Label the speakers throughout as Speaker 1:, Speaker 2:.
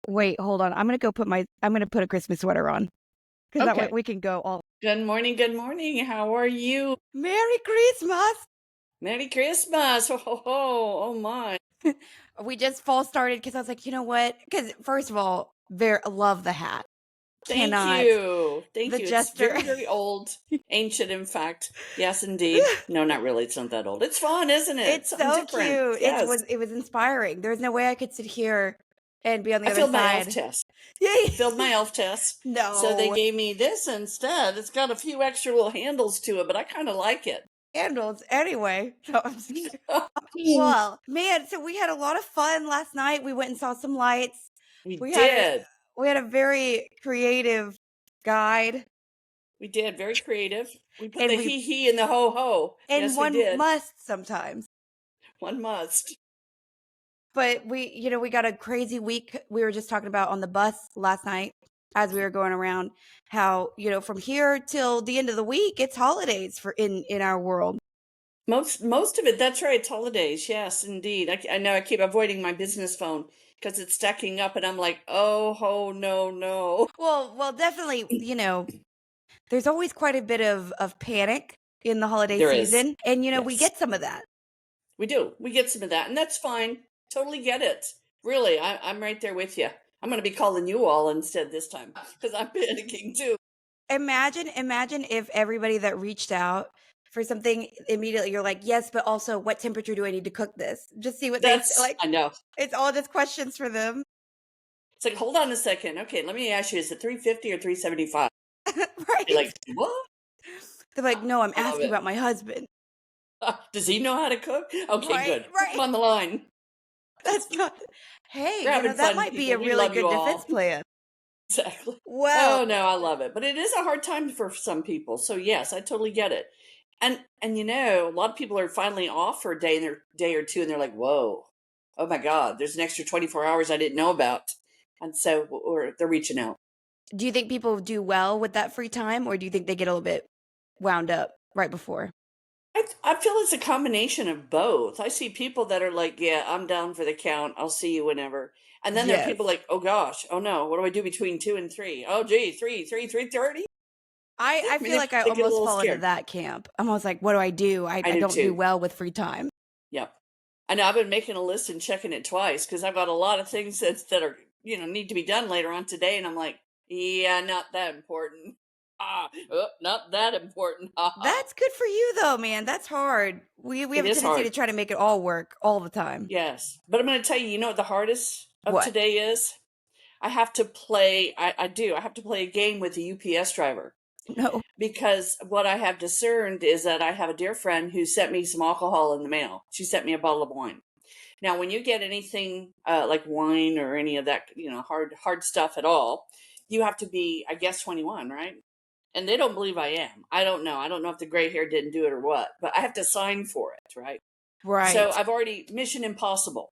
Speaker 1: Wait, hold on. I'm gonna put a Christmas sweater on because that way
Speaker 2: Okay.
Speaker 1: we can go all.
Speaker 2: Good morning. Good morning. How are you?
Speaker 1: Merry Christmas!
Speaker 2: Merry Christmas. Ho, ho, ho. Oh, my.
Speaker 1: We just fall started because I was like, you know what? Because first of all, very love the hat.
Speaker 2: Thank
Speaker 1: Cannot
Speaker 2: you. Thank
Speaker 1: the
Speaker 2: you. It's
Speaker 1: jester.
Speaker 2: very, very old. Ancient, in fact. Yes, indeed. No, not really. It's not that old. It's fun, isn't it?
Speaker 1: It's
Speaker 2: Something
Speaker 1: so
Speaker 2: different.
Speaker 1: cute.
Speaker 2: Yes.
Speaker 1: It was inspiring. There's no way I could sit here and be on the
Speaker 2: I
Speaker 1: other
Speaker 2: failed my elf
Speaker 1: side.
Speaker 2: test.
Speaker 1: Yay!
Speaker 2: I failed my elf test. So they
Speaker 1: No
Speaker 2: gave me this instead. It's got a few extra little handles to it, but I kind of like it.
Speaker 1: handles anyway. So I'm just kidding. Well, man, so we had a lot of fun last night. We went and saw some lights.
Speaker 2: We
Speaker 1: We had a
Speaker 2: did.
Speaker 1: we had a very creative guide,
Speaker 2: We did. Very creative. We put
Speaker 1: and
Speaker 2: the
Speaker 1: we
Speaker 2: hee and the ho ho.
Speaker 1: and
Speaker 2: Yes, we
Speaker 1: one
Speaker 2: did.
Speaker 1: must sometimes.
Speaker 2: One must.
Speaker 1: But we got a crazy week. We were just talking about on the bus last night as we were going around how, from here till the end of the week, it's holidays for in our world.
Speaker 2: Most of it, that's right. It's holidays. Yes, indeed. I know I keep avoiding my business phone because it's stacking up, and I'm like, oh, ho, no, no.
Speaker 1: Well, definitely, there's always quite a bit of panic in the holiday
Speaker 2: There is.
Speaker 1: season, and we
Speaker 2: Yes,
Speaker 1: get some of that.
Speaker 2: we do. We get some of that, and that's fine. Totally get it. Really, I'm right there with you. I'm going to be calling you all instead this time because I'm panicking too.
Speaker 1: Imagine if everybody that reached out for something immediately you're like, "Yes, but also what temperature do I need to cook this?" Just see what they say.
Speaker 2: That's,
Speaker 1: Like,
Speaker 2: I know.
Speaker 1: it's all just questions for them.
Speaker 2: It's like, hold on a second. Okay, let me ask you, is it 350 or 375? You're
Speaker 1: Right?
Speaker 2: like, what?
Speaker 1: They're like, "No, I'm
Speaker 2: I love
Speaker 1: asking
Speaker 2: it.
Speaker 1: about my husband."
Speaker 2: Does he know how to cook? Okay,
Speaker 1: Right,
Speaker 2: good. Put him
Speaker 1: right.
Speaker 2: on the line.
Speaker 1: That's not. Hey,
Speaker 2: We're having
Speaker 1: that
Speaker 2: fun,
Speaker 1: might be
Speaker 2: people.
Speaker 1: a
Speaker 2: We
Speaker 1: really
Speaker 2: love you
Speaker 1: good defense
Speaker 2: all.
Speaker 1: plan.
Speaker 2: Exactly.
Speaker 1: Well,
Speaker 2: Oh no, I love it. But it is a hard time for some people. So yes, I totally get it. And a lot of people are finally off for a day and their day or two and they're like, "Whoa. Oh my god, there's an extra 24 hours I didn't know about." And so or they're reaching out.
Speaker 1: do you think people do well with that free time, or do you think they get a little bit wound up right before?
Speaker 2: I feel it's a combination of both. I see people that are like, "Yeah, I'm down for the count. I'll see you whenever." And then there are people
Speaker 1: Yes.
Speaker 2: like, "Oh gosh, oh no, what do I do between 2 and 3? Oh gee, 3:30?"
Speaker 1: I
Speaker 2: I mean,
Speaker 1: feel like I
Speaker 2: they get a
Speaker 1: almost
Speaker 2: little
Speaker 1: fall into
Speaker 2: scared.
Speaker 1: that camp. I'm almost like, what do I do?
Speaker 2: I
Speaker 1: I
Speaker 2: do
Speaker 1: don't do
Speaker 2: too.
Speaker 1: well with free time.
Speaker 2: Yep. I know I've been making a list and checking it twice because I've got a lot of things that are need to be done later on today, and I'm like, yeah, not that important. Not that important. Ha ha.
Speaker 1: That's good for you though, man. That's hard. We
Speaker 2: It
Speaker 1: have a
Speaker 2: is
Speaker 1: tendency
Speaker 2: hard,
Speaker 1: to try to make it all work all the time.
Speaker 2: yes. But I'm going to tell you, you know what the hardest of
Speaker 1: What?
Speaker 2: today is? I have to play. I do. I have to play a game with the UPS driver
Speaker 1: No.
Speaker 2: because what I have discerned is that I have a dear friend who sent me some alcohol in the mail. She sent me a bottle of wine. Now, when you get anything like wine or any of that, hard stuff at all, you have to be, I guess, 21, right? And they don't believe I am. I don't know. I don't know if the gray hair didn't do it or what, but I have to sign for it, right? So
Speaker 1: Right.
Speaker 2: I've already mission impossible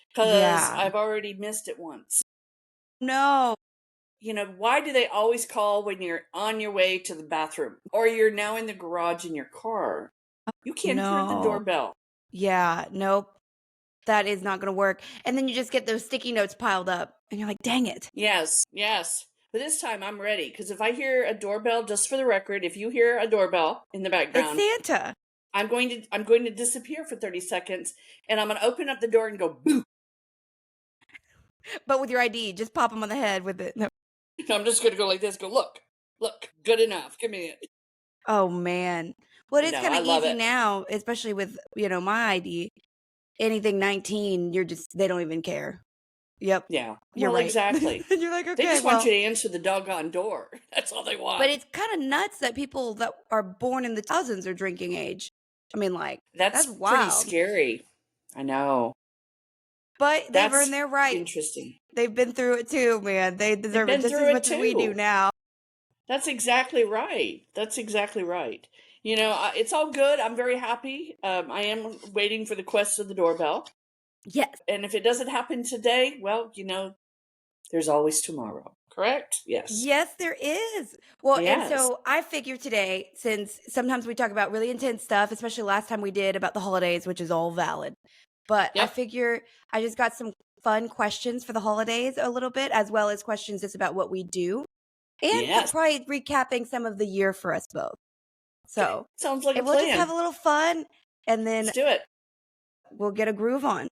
Speaker 2: because
Speaker 1: Yeah.
Speaker 2: I've already missed it once.
Speaker 1: No.
Speaker 2: Why do they always call when you're on your way to the bathroom or you're now in the garage in your car? You can't hear the
Speaker 1: No.
Speaker 2: doorbell.
Speaker 1: Yeah. Nope. That is not going to work. And then you just get those sticky notes piled up and you're like, dang it.
Speaker 2: Yes, yes. But this time I'm ready because if I hear a doorbell, just for the record, if you hear a doorbell in the
Speaker 1: It's
Speaker 2: background,
Speaker 1: Santa.
Speaker 2: I'm going to disappear for 30 seconds and I'm going to open up the door and go boo.
Speaker 1: But with your ID, just pop them on the head with it. No.
Speaker 2: I'm just going to go like this, go look, good enough. Give me it.
Speaker 1: Oh man. Well, it's
Speaker 2: No,
Speaker 1: kind
Speaker 2: I
Speaker 1: of
Speaker 2: love
Speaker 1: easy
Speaker 2: it.
Speaker 1: now, especially with, my ID. Anything 19, they don't even care. Yep.
Speaker 2: Yeah.
Speaker 1: You're
Speaker 2: Well,
Speaker 1: right.
Speaker 2: exactly.
Speaker 1: And you're like,
Speaker 2: They
Speaker 1: okay,
Speaker 2: just want
Speaker 1: well,
Speaker 2: you to answer the doggone door. That's all they
Speaker 1: but
Speaker 2: want.
Speaker 1: it's kind of nuts that people that are born in the thousands are drinking age. I mean, like,
Speaker 2: That's
Speaker 1: that's
Speaker 2: pretty
Speaker 1: wild.
Speaker 2: scary. I know.
Speaker 1: But they've earned
Speaker 2: That's
Speaker 1: their right.
Speaker 2: interesting.
Speaker 1: They've been through it too, man. They
Speaker 2: They've
Speaker 1: deserve it
Speaker 2: been
Speaker 1: just as
Speaker 2: through it
Speaker 1: much as we do
Speaker 2: too.
Speaker 1: now.
Speaker 2: That's exactly right. That's exactly right. It's all good. I'm very happy. I am waiting for the quest of the doorbell.
Speaker 1: Yes.
Speaker 2: And if it doesn't happen today, well, there's always tomorrow. Correct? Yes.
Speaker 1: Yes, there is. Well, and
Speaker 2: Yes.
Speaker 1: so I figured today, since sometimes we talk about really intense stuff, especially last time we did about the holidays, which is all valid. But I
Speaker 2: Yep.
Speaker 1: figure I just got some fun questions for the holidays a little bit, as well as questions just about what we do, and
Speaker 2: Yes.
Speaker 1: probably recapping some of the year for us both. So,
Speaker 2: Sounds like a
Speaker 1: and we'll just have
Speaker 2: plan.
Speaker 1: a little fun, and then
Speaker 2: Let's do it.
Speaker 1: we'll get a groove on.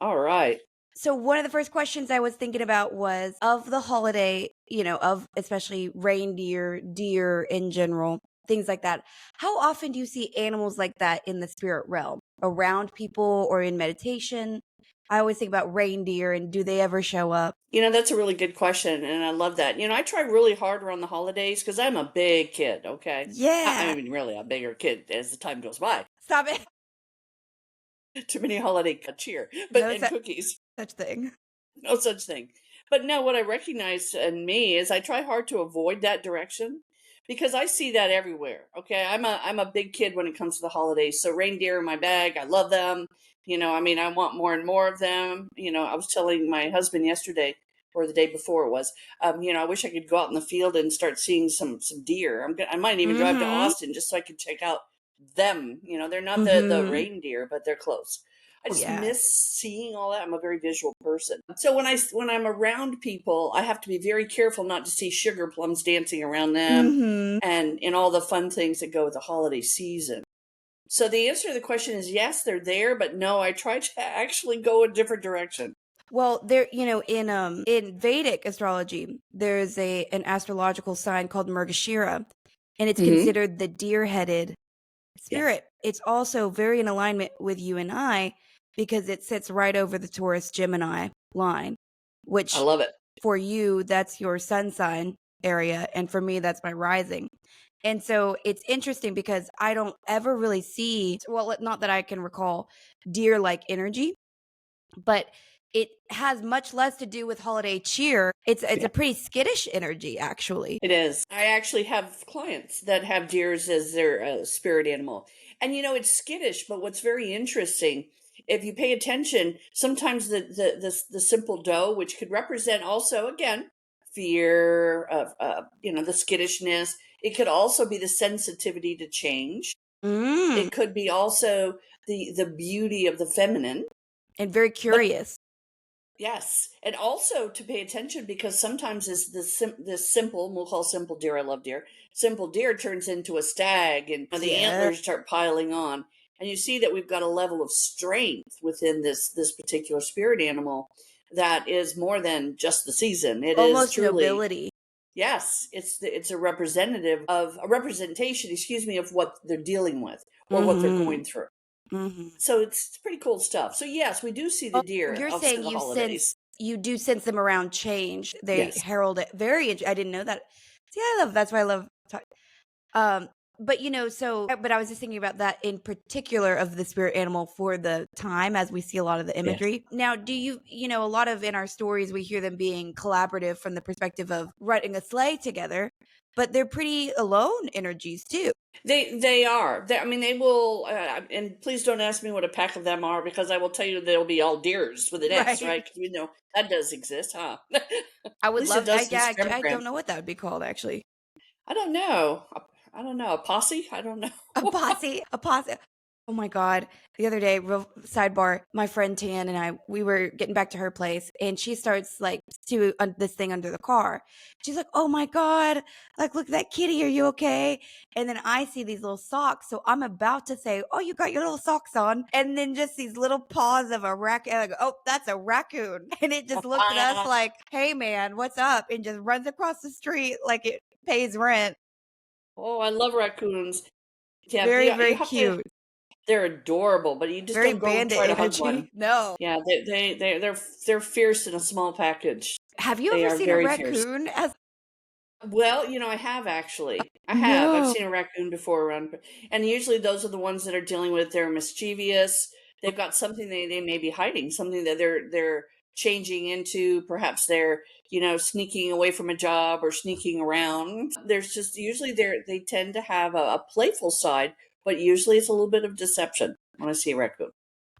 Speaker 2: All right.
Speaker 1: So one of the first questions I was thinking about was of the holiday, of especially reindeer, deer in general, things like that. How often do you see animals like that in the spirit realm, around people or in meditation? I always think about reindeer and do they ever show up?
Speaker 2: That's a really good question, and I love that. I try really hard around the holidays because I'm a big kid, okay? I
Speaker 1: Yeah.
Speaker 2: mean, really a bigger kid as the time goes by.
Speaker 1: Stop it.
Speaker 2: Too many holiday cheer,
Speaker 1: No
Speaker 2: and cookies.
Speaker 1: such thing.
Speaker 2: No such thing. But no, what I recognize in me is I try hard to avoid that direction because I see that everywhere. Okay, I'm a big kid when it comes to the holidays. So reindeer in my bag, I love them. I mean, I want more and more of them. I was telling my husband yesterday or the day before it was, I wish I could go out in the field and start seeing some deer. I might even drive to
Speaker 1: Mm-hmm.
Speaker 2: Austin just so I could check out them. They're not the
Speaker 1: Mm-hmm.
Speaker 2: reindeer, but they're close. I
Speaker 1: Oh
Speaker 2: just
Speaker 1: yeah.
Speaker 2: miss seeing all that. I'm a very visual person. So when I'm around people, I have to be very careful not to see sugar plums dancing around them
Speaker 1: Mm-hmm.
Speaker 2: and all the fun things that go with the holiday season. So the answer to the question is yes, they're there, but no, I try to actually go a different direction.
Speaker 1: Well, there, in Vedic astrology, there's an astrological sign called Mrgashira, and it's
Speaker 2: Mm-hmm.
Speaker 1: considered the deer-headed
Speaker 2: Yes,
Speaker 1: spirit. It's also very in alignment with you and I because it sits right over the Taurus Gemini line,
Speaker 2: I
Speaker 1: which
Speaker 2: love it.
Speaker 1: for you, that's your sun sign area, and for me, that's my rising. And so it's interesting because I don't ever really see, well, not that I can recall, deer-like energy, but it has much less to do with holiday cheer. It's
Speaker 2: Yeah,
Speaker 1: a pretty skittish energy, actually.
Speaker 2: it is. I actually have clients that have deers as their spirit animal. And it's skittish, but what's very interesting, if you pay attention, sometimes the simple doe, which could represent also again fear of the skittishness, it could also be the sensitivity to change.
Speaker 1: Mm,
Speaker 2: It could be also the beauty of the feminine.
Speaker 1: and very
Speaker 2: But
Speaker 1: curious.
Speaker 2: yes, and also to pay attention because sometimes this simple, we'll call simple deer. I love deer. Simple deer turns into a stag, and the
Speaker 1: Yeah.
Speaker 2: antlers start piling on, and you see that we've got a level of strength within this particular spirit animal that is more than just the season. It is
Speaker 1: Almost
Speaker 2: truly,
Speaker 1: nobility.
Speaker 2: yes, it's a representative of a representation, excuse me, of what they're dealing with or what they're
Speaker 1: Mhm.
Speaker 2: going through.
Speaker 1: Mhm.
Speaker 2: So it's pretty cool stuff. So yes, we do see the
Speaker 1: Oh,
Speaker 2: deer
Speaker 1: you're
Speaker 2: outside
Speaker 1: saying
Speaker 2: of the holidays.
Speaker 1: you do sense them around change. They
Speaker 2: Yes.
Speaker 1: herald it. I didn't know that. See, that's why I love um but but I was just thinking about that in particular of the spirit animal for the time as we see a lot of the
Speaker 2: Yes.
Speaker 1: imagery. Now, do a lot of in our stories we hear them being collaborative from the perspective of riding a sleigh together, but they're pretty alone energies too.
Speaker 2: They are. I mean, they will. And please don't ask me what a pack of them are because I will tell you they'll be all deers with an S,
Speaker 1: Right.
Speaker 2: right? 'Cause that does exist, huh? At
Speaker 1: I would
Speaker 2: least it
Speaker 1: love
Speaker 2: does in
Speaker 1: I
Speaker 2: scrammogram.
Speaker 1: don't know what that would be called actually.
Speaker 2: I don't know. I don't know. A posse? I don't know.
Speaker 1: A posse. Oh my god. The other day, real sidebar, my friend Tan and we were getting back to her place and she starts like to this thing under the car. She's like, "Oh my god. Like look at that kitty. Are you okay?" And then I see these little socks. So I'm about to say, "Oh, you got your little socks on." And then just these little paws of a raccoon. I go, "Oh, that's a raccoon." And it just looks at us like, "Hey man, what's up?" And just runs across the street like it pays rent.
Speaker 2: Oh, I love raccoons. Yeah,
Speaker 1: Very,
Speaker 2: you
Speaker 1: very
Speaker 2: have to.
Speaker 1: cute.
Speaker 2: They're adorable, but you just
Speaker 1: Very
Speaker 2: don't go
Speaker 1: bandit
Speaker 2: try to hug
Speaker 1: energy.
Speaker 2: one.
Speaker 1: No.
Speaker 2: Yeah, they're fierce in a small package.
Speaker 1: Have you
Speaker 2: They
Speaker 1: ever
Speaker 2: are
Speaker 1: seen a
Speaker 2: very fierce.
Speaker 1: raccoon as
Speaker 2: Well, I have actually. I have. I've
Speaker 1: No.
Speaker 2: seen a raccoon before around, and usually those are the ones that are dealing with they're mischievous. They've got something they may be hiding, something that they're changing into. Perhaps they're sneaking away from a job or sneaking around. There's just usually they tend to have a playful side, but usually it's a little bit of deception when I see a raccoon.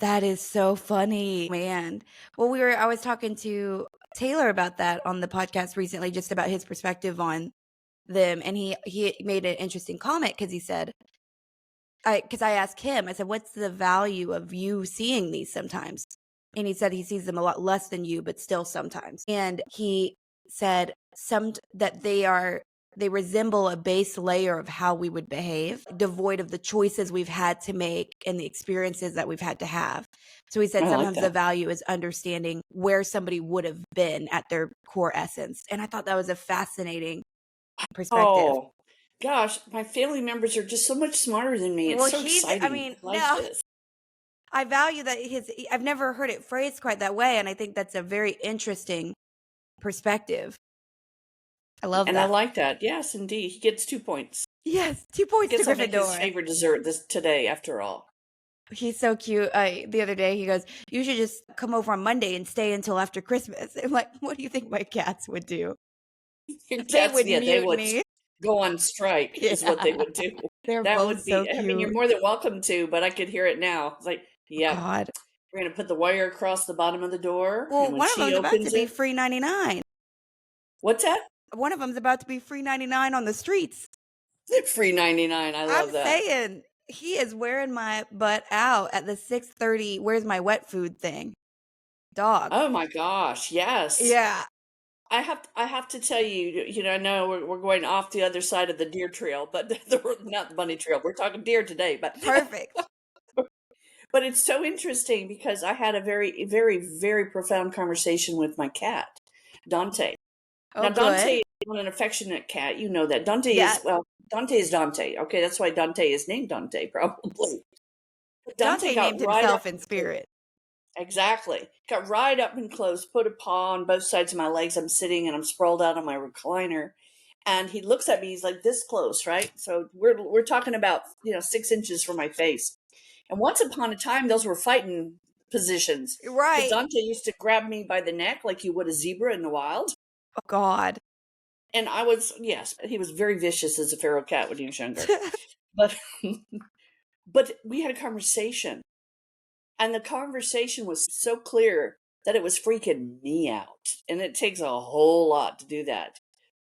Speaker 1: That is so funny, man. Well, I was talking to Taylor about that on the podcast recently, just about his perspective on them, and he made an interesting comment because he said, because I asked him, I said, "What's the value of you seeing these sometimes?" And he said he sees them a lot less than you, but still sometimes. And he said that they resemble a base layer of how we would behave, devoid of the choices we've had to make and the experiences that we've had to have. So he said
Speaker 2: I like
Speaker 1: sometimes the
Speaker 2: that.
Speaker 1: value is understanding where somebody would have been at their core essence. And I thought that was a fascinating perspective.
Speaker 2: Oh, gosh, my family members are just so much smarter than me. It's
Speaker 1: Well,
Speaker 2: so
Speaker 1: I
Speaker 2: exciting.
Speaker 1: mean,
Speaker 2: I like
Speaker 1: no,
Speaker 2: this.
Speaker 1: I value that I've never heard it phrased quite that way. And I think that's a very interesting perspective. I love
Speaker 2: And I
Speaker 1: that.
Speaker 2: like that. Yes, indeed. He gets 2 points.
Speaker 1: Yes, 2
Speaker 2: I
Speaker 1: points to
Speaker 2: guess I'll make his
Speaker 1: Gryffindor.
Speaker 2: favorite dessert today after all.
Speaker 1: He's so cute. The other day he goes, "You should just come over on Monday and stay until after Christmas." I'm like, "What do you think my cats would do?"
Speaker 2: Your
Speaker 1: They
Speaker 2: cats,
Speaker 1: would
Speaker 2: yeah, they would
Speaker 1: mutiny.
Speaker 2: go on strike is what they
Speaker 1: Yeah.
Speaker 2: would do.
Speaker 1: They're
Speaker 2: That
Speaker 1: both
Speaker 2: would
Speaker 1: so
Speaker 2: be, I mean, you're
Speaker 1: cute.
Speaker 2: more than welcome to, but I could hear it now. It's like,
Speaker 1: Oh
Speaker 2: yep,
Speaker 1: god.
Speaker 2: we're going to put the wire across the bottom of the door.
Speaker 1: Well,
Speaker 2: And when
Speaker 1: one of
Speaker 2: she
Speaker 1: them's about to
Speaker 2: opens
Speaker 1: be
Speaker 2: it,
Speaker 1: free 99.
Speaker 2: what's that?
Speaker 1: One of them's about to be free 99 on the streets.
Speaker 2: Free 99. I
Speaker 1: I'm
Speaker 2: love that.
Speaker 1: saying he is wearing my butt out at the 6:30 where's my wet food thing. Dog.
Speaker 2: Oh my gosh. Yes.
Speaker 1: Yeah.
Speaker 2: I have to tell you, I know we're going off the other side of the deer trail, but not the bunny trail. We're talking deer today, but
Speaker 1: Perfect.
Speaker 2: but it's so interesting because I had a very, very, very profound conversation with my cat, Dante.
Speaker 1: Oh
Speaker 2: Now, Dante
Speaker 1: good.
Speaker 2: is not an affectionate cat. You know that. Dante is,
Speaker 1: Yes.
Speaker 2: well, Dante is Dante. Okay, that's why Dante is named Dante, probably. But Dante
Speaker 1: Dante
Speaker 2: got
Speaker 1: named
Speaker 2: right up
Speaker 1: himself in
Speaker 2: and close.
Speaker 1: spirit.
Speaker 2: Exactly. Got right up and close, put a paw on both sides of my legs. I'm sitting and I'm sprawled out on my recliner. And he looks at me, he's like this close, right? So we're talking about, 6 inches from my face. And once upon a time, those were fighting positions. Because
Speaker 1: Right.
Speaker 2: Dante used to grab me by the neck like you would a zebra in the wild.
Speaker 1: Oh God.
Speaker 2: And yes, he was very vicious as a feral cat when he was younger. But but we had a conversation. And the conversation was so clear that it was freaking me out. And it takes a whole lot to do that.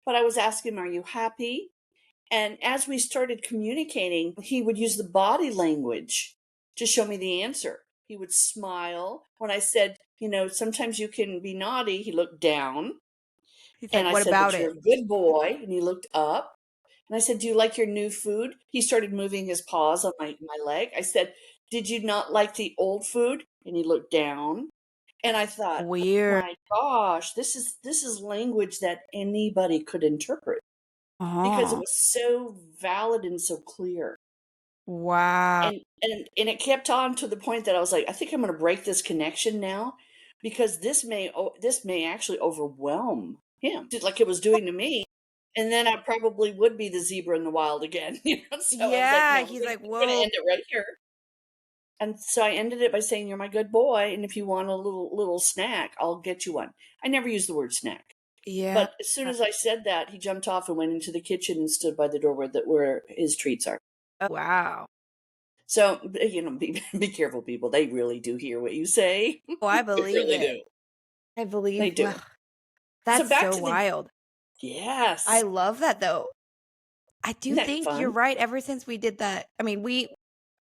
Speaker 2: But I was asking him, "Are you happy?" And as we started communicating, he would use the body language to show me the answer. He would smile. When I said, sometimes you can be naughty, he looked down.
Speaker 1: He's
Speaker 2: And
Speaker 1: like,
Speaker 2: I
Speaker 1: "What
Speaker 2: said,
Speaker 1: about
Speaker 2: "But
Speaker 1: it?"
Speaker 2: you're a good boy." And he looked up. And I said, "Do you like your new food?" He started moving his paws on my leg. I said, "Did you not like the old food?" And he looked down. And I thought, "Oh
Speaker 1: Weird.
Speaker 2: my gosh, this is language that anybody could interpret because it
Speaker 1: Oh.
Speaker 2: was so valid and so clear."
Speaker 1: Wow.
Speaker 2: And it kept on to the point that I was like, "I think I'm going to break this connection now because this may actually overwhelm him just like it was doing to me. And then I probably would be the zebra in the wild again." So I was like,
Speaker 1: Yeah.
Speaker 2: "No,
Speaker 1: He's like,
Speaker 2: we're gonna
Speaker 1: "Whoa."
Speaker 2: end it right here." And so I ended it by saying, "You're my good boy, and if you want a little snack, I'll get you one." I never used the word snack.
Speaker 1: Yeah.
Speaker 2: But as soon as I said that, he jumped off and went into the kitchen and stood by the door where his treats are.
Speaker 1: Oh, wow.
Speaker 2: So, be careful, people. They really do hear what you say.
Speaker 1: Oh, I
Speaker 2: They
Speaker 1: believe
Speaker 2: really
Speaker 1: it.
Speaker 2: do.
Speaker 1: I
Speaker 2: They
Speaker 1: believe.
Speaker 2: do.
Speaker 1: Ugh,
Speaker 2: So
Speaker 1: that's
Speaker 2: back
Speaker 1: so
Speaker 2: to the
Speaker 1: wild. I
Speaker 2: yes.
Speaker 1: love that though. I do
Speaker 2: Isn't that
Speaker 1: think you're
Speaker 2: fun?
Speaker 1: right. Ever since we did that, I mean, we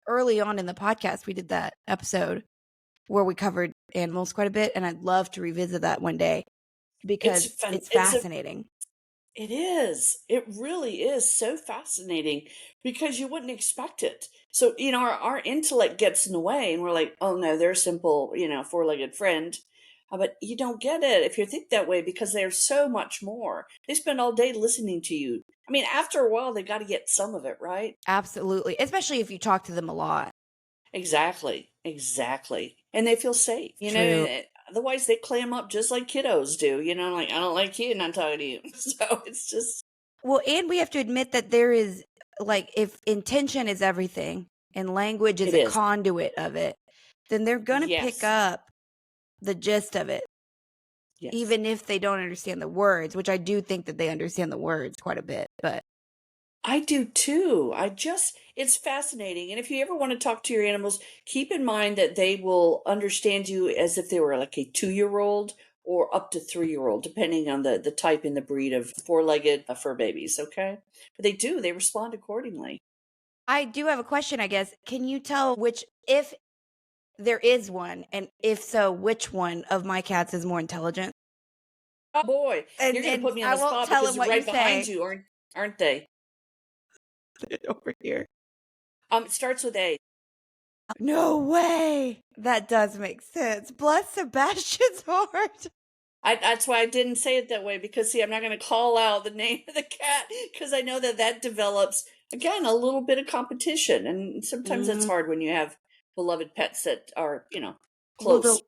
Speaker 1: early on in the podcast, we did that episode where we covered animals quite a bit, and I'd love to revisit that one day
Speaker 2: It's
Speaker 1: because
Speaker 2: fun.
Speaker 1: it's fascinating.
Speaker 2: It is. It really is so fascinating because you wouldn't expect it. So, our intellect gets in the way and we're like, "Oh no, they're a simple, four-legged friend." But you don't get it if you think that way because they're so much more. They spend all day listening to you. I mean, after a while, they got to get some of it, right?
Speaker 1: Absolutely, especially if you talk to them a lot.
Speaker 2: Exactly. Exactly. And they feel safe,
Speaker 1: True.
Speaker 2: otherwise they clam up just like kiddos do, like, "I don't like you, not talking to you." So it's just,
Speaker 1: Well, and we have to admit that there is like if intention is everything and language is
Speaker 2: it
Speaker 1: a
Speaker 2: is.
Speaker 1: conduit of it, then they're going to pick
Speaker 2: Yes.
Speaker 1: up the gist of it,
Speaker 2: Yes.
Speaker 1: even if they don't understand the words, which I do think that they understand the words quite a bit. But
Speaker 2: I do too. It's fascinating. And if you ever want to talk to your animals, keep in mind that they will understand you as if they were like a 2-year-old or up to 3-year-old, depending on the type and the breed of four-legged fur babies. Okay. But they respond accordingly.
Speaker 1: I do have a question, I guess. Can you tell which, if There is one, and if so, which one of my cats is more intelligent?
Speaker 2: Oh boy, you're going to
Speaker 1: And
Speaker 2: put me on
Speaker 1: I
Speaker 2: the
Speaker 1: won't
Speaker 2: spot
Speaker 1: tell
Speaker 2: because
Speaker 1: him
Speaker 2: they're
Speaker 1: what you
Speaker 2: right behind
Speaker 1: say.
Speaker 2: you, aren't they?
Speaker 1: Over here.
Speaker 2: It starts with A.
Speaker 1: No way! That does make sense. Bless Sebastian's heart.
Speaker 2: That's why I didn't say it that way, because see, I'm not going to call out the name of the cat because I know that that develops again a little bit of competition, and sometimes that's
Speaker 1: Mm,
Speaker 2: hard when you have beloved pets that are
Speaker 1: well,
Speaker 2: close.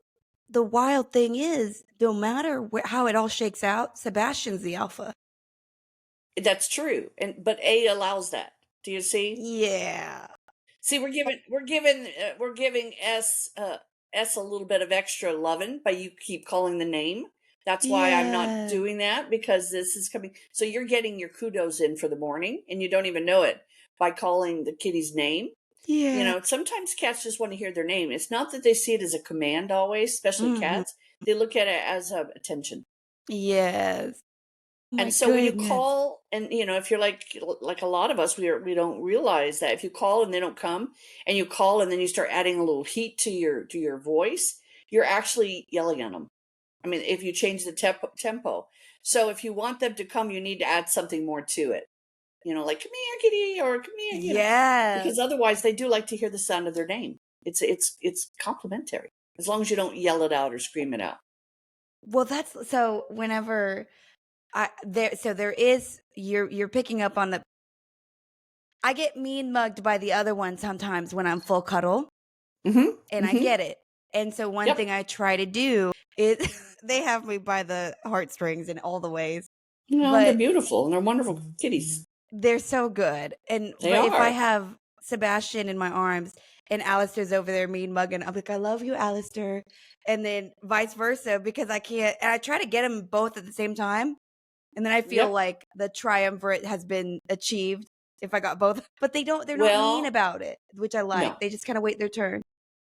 Speaker 1: the wild thing is, no matter how it all shakes out, Sebastian's the alpha.
Speaker 2: That's true, and but A allows that. Do you see?
Speaker 1: Yeah.
Speaker 2: See, we're giving S a little bit of extra loving by you keep calling the name. That's why I'm not
Speaker 1: Yeah.
Speaker 2: doing that, because this is coming. So you're getting your kudos in for the morning, and you don't even know it by calling the kitty's name.
Speaker 1: Yeah.
Speaker 2: Sometimes cats just want to hear their name. It's not that they see it as a command always, especially
Speaker 1: Mhm.
Speaker 2: cats. They look at it as attention.
Speaker 1: Yes. My
Speaker 2: And so when you
Speaker 1: goodness.
Speaker 2: call, and if you're like a lot of us, we don't realize that if you call and they don't come, and you call and then you start adding a little heat to your voice, you're actually yelling at them. I mean, if you change the tempo. So if you want them to come, you need to add something more to it. Like come here, kitty, or come here,
Speaker 1: Yes.
Speaker 2: because otherwise they do like to hear the sound of their name. It's complimentary as long as you don't yell it out or scream it out.
Speaker 1: Well, that's so whenever there is you're picking up on the I get mean mugged by the other one sometimes when I'm full cuddle,
Speaker 2: Mm-hmm.
Speaker 1: and I
Speaker 2: Mm-hmm.
Speaker 1: get it. And so one
Speaker 2: Yep.
Speaker 1: thing I try to do is they have me by the heartstrings in all the ways,
Speaker 2: They're
Speaker 1: but
Speaker 2: beautiful and they're wonderful kitties.
Speaker 1: they're so good. And
Speaker 2: They
Speaker 1: but if I
Speaker 2: are.
Speaker 1: have Sebastian in my arms and Alistair's over there mean mugging, I'm like, I love you, Alistair. And then vice versa, because I can't, and I try to get them both at the same time. And then I feel
Speaker 2: Yep.
Speaker 1: like the triumvirate has been achieved if I got both. But they're not mean
Speaker 2: Well,
Speaker 1: about it, which I like.
Speaker 2: no,
Speaker 1: They just kind of wait their turn.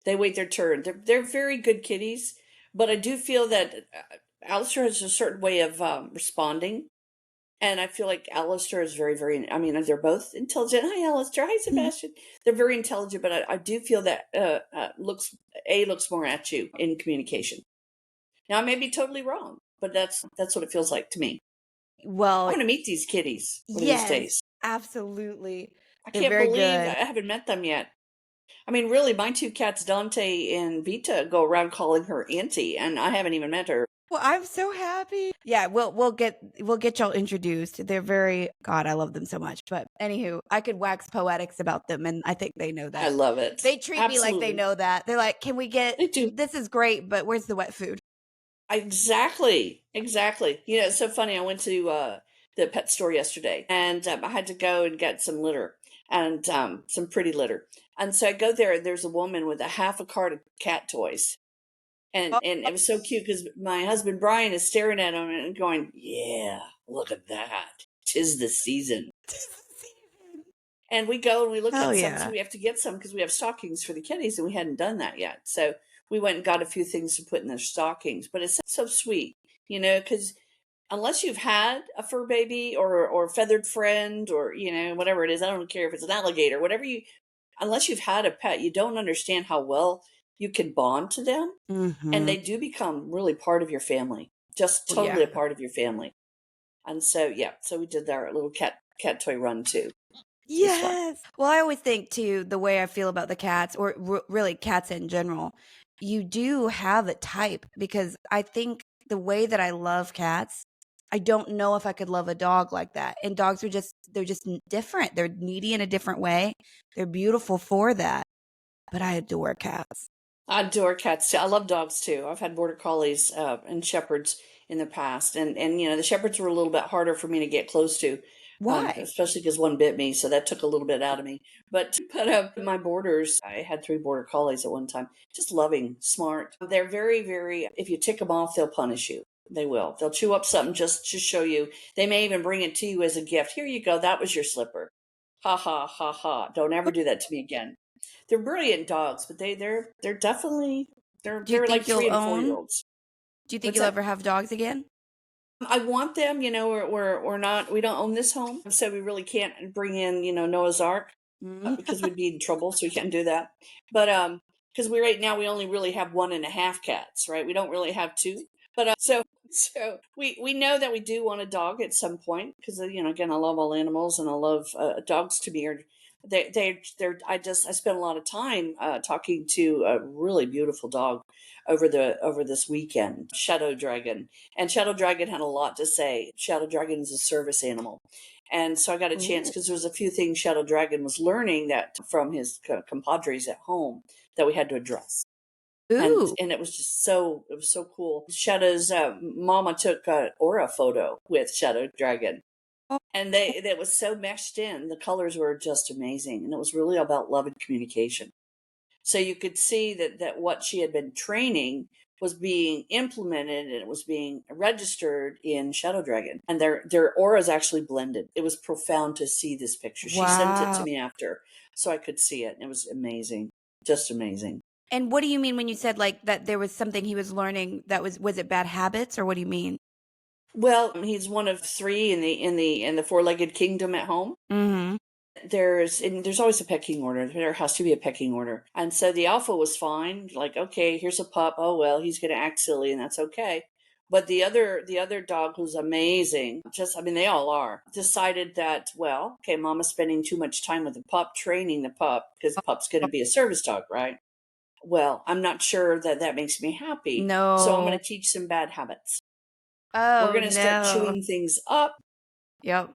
Speaker 2: they wait their turn. They're very good kitties, but I do feel that Alistair has a certain way of responding. And I feel like Alistair is very, very, I mean, they're both intelligent. Hi, Alistair. Hi, Sebastian. They're very intelligent, but I do feel that looks more at you in communication. Now, I may be totally wrong, but that's what it feels like to me. I'm
Speaker 1: Well,
Speaker 2: going to meet these kitties one of these
Speaker 1: yes,
Speaker 2: days.
Speaker 1: absolutely.
Speaker 2: I
Speaker 1: They're
Speaker 2: can't
Speaker 1: very
Speaker 2: believe
Speaker 1: good.
Speaker 2: I haven't met them yet. I mean, really, my two cats, Dante and Vita, go around calling her auntie, and I haven't even met her.
Speaker 1: Well, I'm so happy. Yeah, we'll get y'all introduced. They're very God, I love them so much. But anywho, I could wax poetics about them, and I think they know
Speaker 2: I
Speaker 1: that.
Speaker 2: love it.
Speaker 1: They treat me like they
Speaker 2: Absolutely.
Speaker 1: know that. They're like, "Can we get
Speaker 2: They do.
Speaker 1: this is great, but where's the wet food?"
Speaker 2: Exactly. Exactly. It's so funny. I went to the pet store yesterday, and I had to go and get some litter, and some pretty litter. And so I go there, and there's a woman with a half a cart of cat toys. And it was so cute because my husband Brian is staring at him and going, "Yeah, look at that. 'Tis the season." And we go and we look
Speaker 1: Hell
Speaker 2: at some, so
Speaker 1: yeah.
Speaker 2: we have to get some because we have stockings for the kitties, and we hadn't done that yet. So we went and got a few things to put in their stockings. But it's so sweet, because unless you've had a fur baby or feathered friend, or whatever it is, I don't care if it's an alligator, whatever unless you've had a pet, you don't understand how well you can bond to them, and
Speaker 1: Mhm.
Speaker 2: they do become really part of your family, just
Speaker 1: Well,
Speaker 2: totally
Speaker 1: yeah.
Speaker 2: a part of your family. And so yeah, so we did our little cat toy run too. It was fun.
Speaker 1: Yes. Well, I always think too the way I feel about the cats or really cats in general, you do have a type because I think the way that I love cats, I don't know if I could love a dog like that. And dogs are they're just different. They're needy in a different way. They're beautiful for that, but I adore cats.
Speaker 2: I adore cats too. I love dogs too. I've had border collies and shepherds in the past, and the shepherds were a little bit harder for me to get close to,
Speaker 1: Why?
Speaker 2: especially because one bit me, so that took a little bit out of me. But my borders, I had three border collies at one time. Just loving, smart. They're very, very. If you tick them off, they'll punish you. They will. They'll chew up something just to show you. They may even bring it to you as a gift. Here you go. That was your slipper. Ha ha ha ha. Don't ever do that to me again. They're brilliant dogs, but they're definitely they're
Speaker 1: Do you
Speaker 2: they're like
Speaker 1: think you'll
Speaker 2: 3 and 4 year
Speaker 1: own?
Speaker 2: olds.
Speaker 1: Do you think
Speaker 2: What's
Speaker 1: you'll
Speaker 2: that?
Speaker 1: ever have dogs again?
Speaker 2: I want them. We're not. We don't own this home, so we really can't bring in Noah's Ark,
Speaker 1: Mm.
Speaker 2: because we'd be in trouble. So we can't do that. But because right now we only really have 1.5 cats, right? We don't really have two. But so we know that we do want a dog at some point because again, I love all animals and I love dogs. To me are they're I spent a lot of time talking to a really beautiful dog over this weekend, Shadow Dragon. And Shadow Dragon had a lot to say. Shadow Dragon is a service animal. And so I got a chance
Speaker 1: Ooh.
Speaker 2: because there was a few things Shadow Dragon was learning that from his compadres at home that we had to address.
Speaker 1: Ooh.
Speaker 2: And it was just it was so cool. Shadow's mama took an aura photo with Shadow Dragon, and that was so meshed in. The colors were just amazing, and it was really about love and communication. So you could see that what she had been training was being implemented, and it was being registered in Shadow Dragon, and their auras actually blended. It was profound to see this picture. She sent it to
Speaker 1: Wow.
Speaker 2: me after, so I could see it. And it was amazing, just amazing.
Speaker 1: And what do you mean when you said like that there was something he was learning that was it bad habits, or what do you mean?
Speaker 2: Well, he's one of three in the four-legged kingdom at home.
Speaker 1: Mm-hmm.
Speaker 2: There's always a pecking order. There has to be a pecking order. And so the alpha was fine. Like, okay, here's a pup. Oh well, he's gonna act silly, and that's okay. But the other dog, who's amazing, they all are, decided that, well, okay, mama's spending too much time with the pup, training the pup, because the pup's gonna be a service dog, right? Well, I'm not sure that makes me happy. So I'm
Speaker 1: No.
Speaker 2: gonna teach some bad habits. We're
Speaker 1: Oh
Speaker 2: gonna start
Speaker 1: no.
Speaker 2: chewing things up.
Speaker 1: Yep.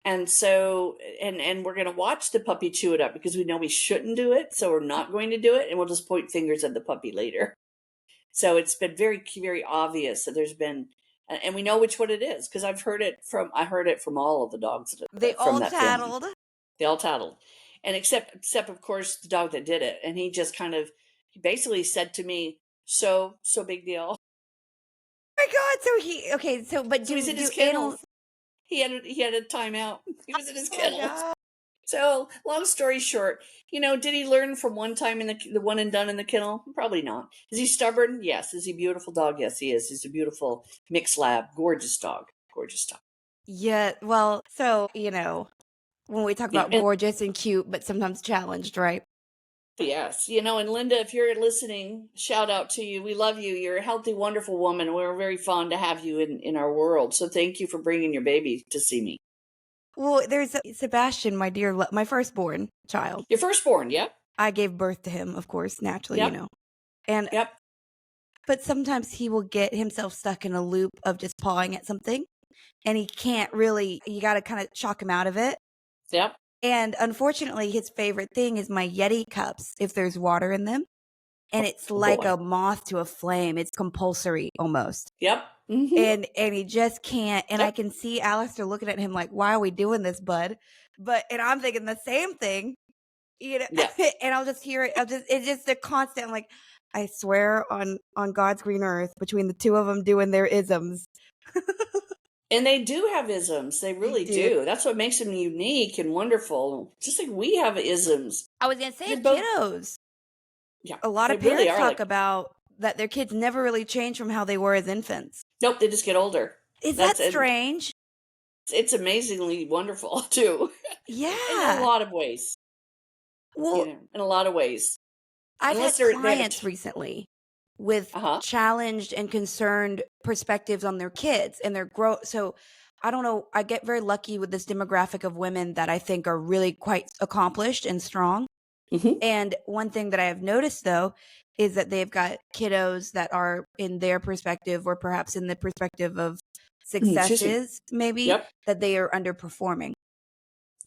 Speaker 2: And so, and we're going to watch the puppy chew it up because we know we shouldn't do it. So we're not going to do it. And we'll just point fingers at the puppy later. So it's been very, very obvious that there's been, and we know which one it is because I heard it from all of the dogs
Speaker 1: They
Speaker 2: from
Speaker 1: all
Speaker 2: that family.
Speaker 1: tattled.
Speaker 2: They all tattled. And except of course the dog that did it. And he basically said to me, so big deal.
Speaker 1: Oh my God. But
Speaker 2: So he's in his
Speaker 1: do
Speaker 2: kennel.
Speaker 1: animals?
Speaker 2: He had a timeout. He was in his
Speaker 1: Oh my
Speaker 2: kennel.
Speaker 1: God.
Speaker 2: So, long story short, did he learn from one time in the one and done in the kennel? Probably not. Is he stubborn? Yes. Is he a beautiful dog? Yes, he is. He's a beautiful mixed lab, gorgeous dog, gorgeous dog.
Speaker 1: Yeah. Well, so when we talk
Speaker 2: Yeah,
Speaker 1: about
Speaker 2: and
Speaker 1: gorgeous and cute, but sometimes challenged, right?
Speaker 2: yes, and Linda, if you're listening, shout out to you. We love you. You're a healthy, wonderful woman. We're very fond to have you in our world. So thank you for bringing your baby to see me.
Speaker 1: Well, there's Sebastian, my firstborn child.
Speaker 2: Your firstborn, yep,
Speaker 1: I gave birth to him, of course, naturally,
Speaker 2: yep,
Speaker 1: And
Speaker 2: yep,
Speaker 1: but sometimes he will get himself stuck in a loop of just pawing at something, and he can't really. You got to kind of shock him out of it.
Speaker 2: yep.
Speaker 1: And unfortunately, his favorite thing is my Yeti cups if there's water in them. And it's
Speaker 2: Oh
Speaker 1: like
Speaker 2: boy,
Speaker 1: a moth to a flame. It's compulsory almost.
Speaker 2: yep, mm-hmm.
Speaker 1: And he just can't. And I
Speaker 2: Yep,
Speaker 1: can see Alistair looking at him like, why are we doing this, bud? And I'm thinking the same thing,
Speaker 2: yep.
Speaker 1: and I'll just hear it. It's just a constant, like, I swear on God's green earth, between the two of them doing their isms.
Speaker 2: And they do have isms. They
Speaker 1: They
Speaker 2: really
Speaker 1: do.
Speaker 2: do. That's what makes them unique and wonderful. Just like we have isms.
Speaker 1: I was going to say
Speaker 2: They're both,
Speaker 1: kiddos.
Speaker 2: yeah,
Speaker 1: A lot
Speaker 2: they
Speaker 1: of
Speaker 2: really
Speaker 1: parents
Speaker 2: are
Speaker 1: talk
Speaker 2: like,
Speaker 1: about that their kids never really change from how they were as infants.
Speaker 2: nope, they just get older.
Speaker 1: Is that
Speaker 2: That's and
Speaker 1: strange?
Speaker 2: it's amazingly wonderful too, in a
Speaker 1: Yeah.
Speaker 2: lot of ways.
Speaker 1: Well,
Speaker 2: In a lot of ways.
Speaker 1: I've
Speaker 2: Unless
Speaker 1: had
Speaker 2: they have a,
Speaker 1: clients recently with
Speaker 2: uh-huh.
Speaker 1: challenged and concerned perspectives on their kids and their growth. So I don't know. I get very lucky with this demographic of women that I think are really quite accomplished and strong.
Speaker 2: Mm-hmm.
Speaker 1: And one thing that I have noticed, though, is that they've got kiddos that are in their perspective, or perhaps in the perspective of
Speaker 2: Excuse me.
Speaker 1: successes, maybe,
Speaker 2: Yep.
Speaker 1: that they are underperforming.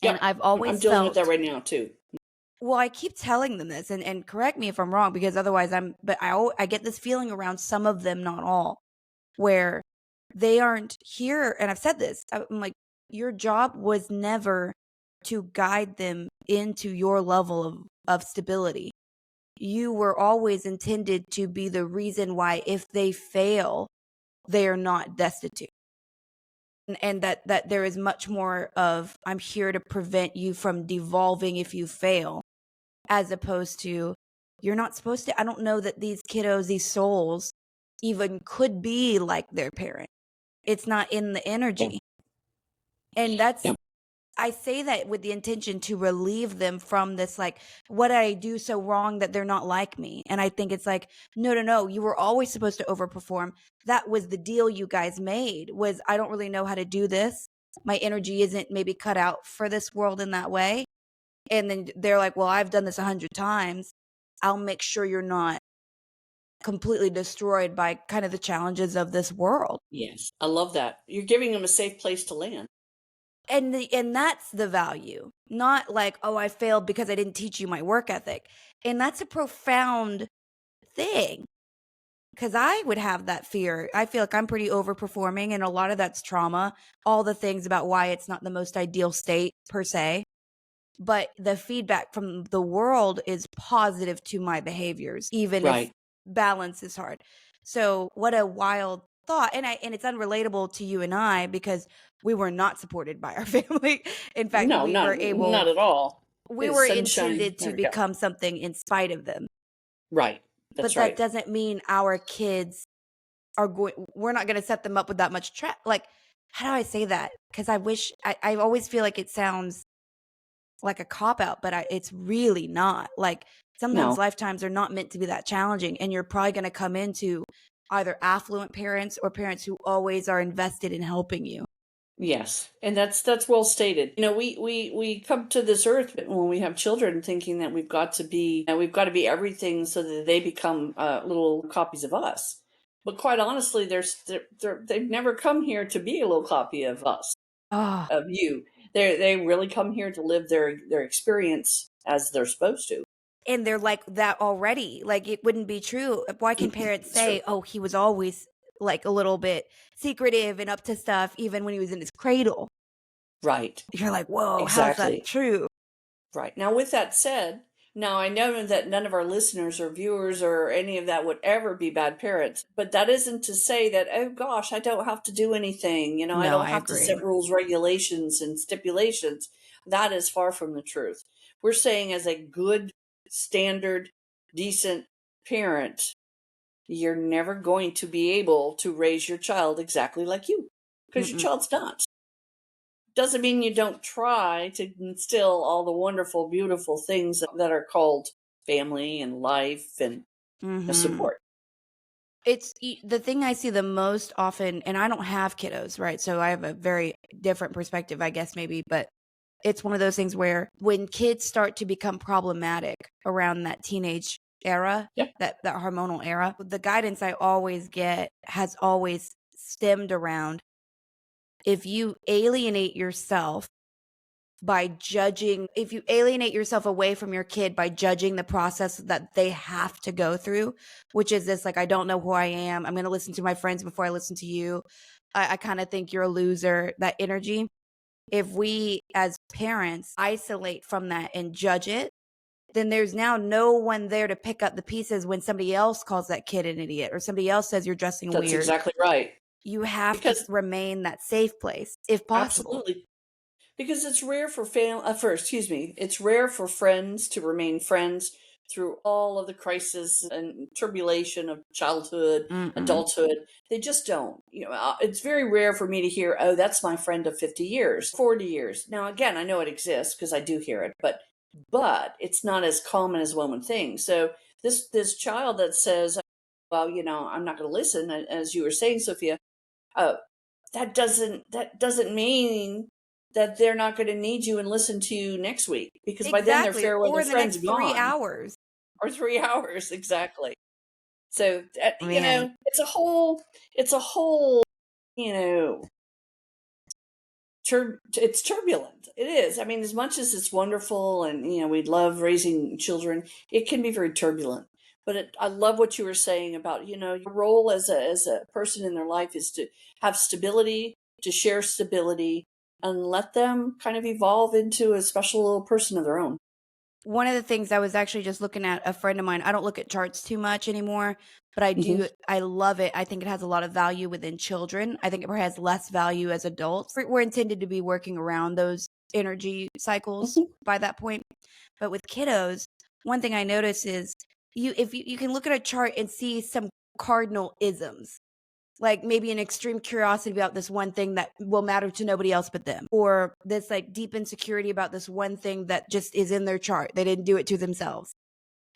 Speaker 1: And
Speaker 2: Yep.
Speaker 1: I've
Speaker 2: I'm
Speaker 1: always
Speaker 2: dealing with that
Speaker 1: felt,
Speaker 2: right now too.
Speaker 1: well, I keep telling them this, and correct me if I'm wrong, because otherwise I get this feeling around some of them, not all, where they aren't here. And I've said this, I'm like, your job was never to guide them into your level of stability. You were always intended to be the reason why, if they fail, they are not destitute. And that there is much more of, I'm here to prevent you from devolving if you fail, as opposed to, you're not supposed to. I don't know that these kiddos, these souls, even could be like their parent. It's not in the
Speaker 2: Yeah.
Speaker 1: energy. And that's,
Speaker 2: Yep.
Speaker 1: I say that with the intention to relieve them from this, like, what did I do so wrong that they're not like me? And I think it's like, no, no, no, you were always supposed to overperform. That was the deal you guys made, was I don't really know how to do this. My energy isn't maybe cut out for this world in that way. And then they're like, well, I've done this 100 times. I'll make sure you're not completely destroyed by kind of the challenges of this world.
Speaker 2: Yes, I love that. You're giving them a safe place to land.
Speaker 1: And that's the value, not like, oh, I failed because I didn't teach you my work ethic. And that's a profound thing, because I would have that fear. I feel like I'm pretty overperforming, and a lot of that's trauma, all the things about why it's not the most ideal state per se. But the feedback from the world is positive to my behaviors, even if
Speaker 2: Right.
Speaker 1: balance is hard. So what a wild thought. And it's unrelatable to you and I, because we were not supported by our family. In fact,
Speaker 2: No, not at all.
Speaker 1: we
Speaker 2: It's
Speaker 1: were
Speaker 2: sunshine.
Speaker 1: intended
Speaker 2: There
Speaker 1: to
Speaker 2: we go.
Speaker 1: become something in spite of them.
Speaker 2: Right.
Speaker 1: But
Speaker 2: That's
Speaker 1: that
Speaker 2: right.
Speaker 1: doesn't mean our kids we're not going to set them up with that much like, how do I say that? Because I always feel like it sounds like a cop out, but it's really not. Like, sometimes
Speaker 2: No.
Speaker 1: lifetimes are not meant to be that challenging, and you're probably going to come into either affluent parents or parents who always are invested in helping you.
Speaker 2: Yes, and that's well stated. You know, we come to this earth when we have children thinking that we've got to be everything so that they become little copies of us. But quite honestly, they've never come here to be a little copy of us,
Speaker 1: Oh,
Speaker 2: of you. They really come here to live their experience as they're supposed to.
Speaker 1: and they're like that already. Like, it wouldn't be true. Why can parents
Speaker 2: It's true.
Speaker 1: say, oh, he was always like a little bit secretive and up to stuff, even when he was in his cradle?
Speaker 2: Right.
Speaker 1: You're like, whoa, how's that
Speaker 2: Exactly.
Speaker 1: true?
Speaker 2: Right. Now, with that said, now I know that none of our listeners or viewers or any of that would ever be bad parents, but that isn't to say that, oh gosh, I don't have to do anything. You know, I
Speaker 1: No,
Speaker 2: don't
Speaker 1: I
Speaker 2: have to set
Speaker 1: agree.
Speaker 2: rules, regulations, and stipulations. That is far from the truth. We're saying, as a good, standard, decent parent, you're never going to be able to raise your child exactly like you, because your
Speaker 1: Mm-mm.
Speaker 2: child's not. Doesn't mean you don't try to instill all the wonderful, beautiful things that are called family and life and
Speaker 1: Mm-hmm.
Speaker 2: support.
Speaker 1: The thing I see the most often, and I don't have kiddos, right? So I have a very different perspective, I guess, maybe, but it's one of those things where when kids start to become problematic around that teenage era,
Speaker 2: Yeah,
Speaker 1: that hormonal era, the guidance I always get has always stemmed around, if you alienate yourself if you alienate yourself away from your kid by judging the process that they have to go through, which is this, like, I don't know who I am, I'm going to listen to my friends before I listen to you, I kind of think you're a loser, that energy. If we as parents isolate from that and judge it, then there's now no one there to pick up the pieces when somebody else calls that kid an idiot or somebody else says you're dressing
Speaker 2: that's
Speaker 1: weird.
Speaker 2: exactly right.
Speaker 1: You have to
Speaker 2: Because
Speaker 1: remain that safe place if possible.
Speaker 2: absolutely, because it's rare for it's rare for friends to remain friends through all of the crisis and turbulation of childhood,
Speaker 1: Mm-mm.
Speaker 2: adulthood. They just don't. You know, it's very rare for me to hear, "Oh, that's my friend of 50 years, 40 years." Now, again, I know it exists because I do hear it, but it's not as common as one would think. So this child that says, "Well, you know, I'm not going to listen," as you were saying, Sophia, uh, that doesn't mean that they're not going to need you and listen to you next week, because by then their
Speaker 1: Exactly.
Speaker 2: fair
Speaker 1: Or
Speaker 2: weather
Speaker 1: in the
Speaker 2: friends
Speaker 1: next
Speaker 2: are
Speaker 1: three
Speaker 2: gone,
Speaker 1: hours.
Speaker 2: or 3 hours exactly. So
Speaker 1: Man.
Speaker 2: it's a whole you know it's turbulent. It is. I mean, as much as it's wonderful and we love raising children, it can be very turbulent. But I love what you were saying about your role as a person in their life is to have stability, to share stability, and let them kind of evolve into a special little person of their own.
Speaker 1: One of the things I was actually just looking at, a friend of mine, I don't look at charts too much anymore, but
Speaker 2: Hmm.
Speaker 1: I love it. I think it has a lot of value within children. I think it probably has less value as adults. We're intended to be working around those energy cycles
Speaker 2: Hmm.
Speaker 1: by that point. But with kiddos, one thing I notice is if you can look at a chart and see some cardinal isms. like maybe an extreme curiosity about this one thing that will matter to nobody else but them, or this like deep insecurity about this one thing that just is in their chart. They didn't do it to themselves.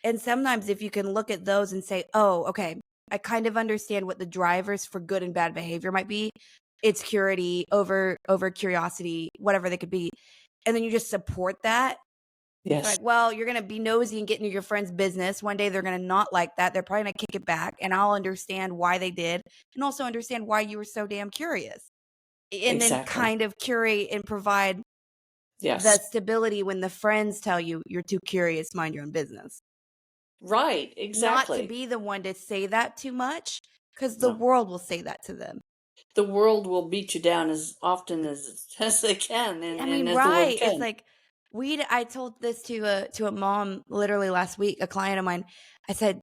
Speaker 1: And sometimes if you can look at those and say, oh, okay, I kind of understand what the drivers for good and bad behavior might be. It's curiosity, over curiosity, whatever they could be. And then you just support that. It's
Speaker 2: Yes,
Speaker 1: like, well, you're going to be nosy and get into your friend's business. One day they're going to not like that. They're probably going to kick it back. And I'll understand why they did, and also understand why you were so damn curious. And then
Speaker 2: exactly.
Speaker 1: kind of curate and provide the
Speaker 2: Yes,
Speaker 1: stability when the friends tell you you're too curious, mind your own business.
Speaker 2: right,
Speaker 1: Not to
Speaker 2: exactly.
Speaker 1: be the one to say that too much, because the
Speaker 2: No,
Speaker 1: world will say that to them.
Speaker 2: the world will beat you down as often as they can,
Speaker 1: I
Speaker 2: and
Speaker 1: mean,
Speaker 2: as the world
Speaker 1: right. It's
Speaker 2: can.
Speaker 1: like I told this to a mom literally last week, a client of mine. I said,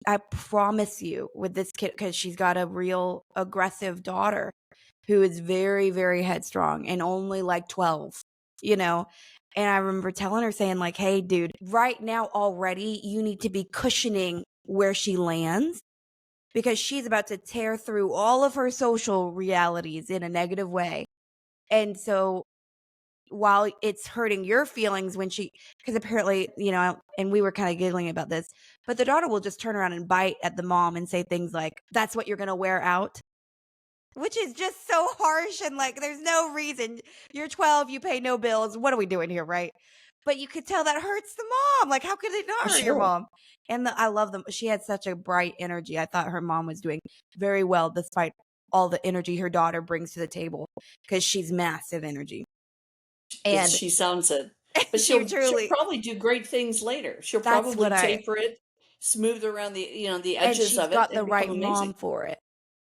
Speaker 1: I promise you with this kid, because she's got a real aggressive daughter who is very, very headstrong and only like 12, you know? And I remember telling her, saying, like, hey, dude, right now already, you need to be cushioning where she lands, because she's about to tear through all of her social realities in a negative way. And so while it's hurting your feelings when because apparently, and we were kind of giggling about this, but the daughter will just turn around and bite at the mom and say things like, that's what you're going to wear out, which is just so harsh. And like, there's no reason. You're 12, you pay no bills. What are we doing here? Right. But you could tell that hurts the mom. Like, how could it
Speaker 2: For
Speaker 1: not hurt your
Speaker 2: sure.
Speaker 1: mom? And I love them. She had such a bright energy. I thought her mom was doing very well despite all the energy her daughter brings to the table, because she's massive energy. And
Speaker 2: She sounds it, but
Speaker 1: she
Speaker 2: she'll
Speaker 1: truly,
Speaker 2: probably do great things later. She'll
Speaker 1: that's
Speaker 2: probably
Speaker 1: what
Speaker 2: taper it, smooth around the
Speaker 1: and
Speaker 2: edges
Speaker 1: she's
Speaker 2: of it,
Speaker 1: got the
Speaker 2: and become
Speaker 1: right mom
Speaker 2: amazing.
Speaker 1: for it.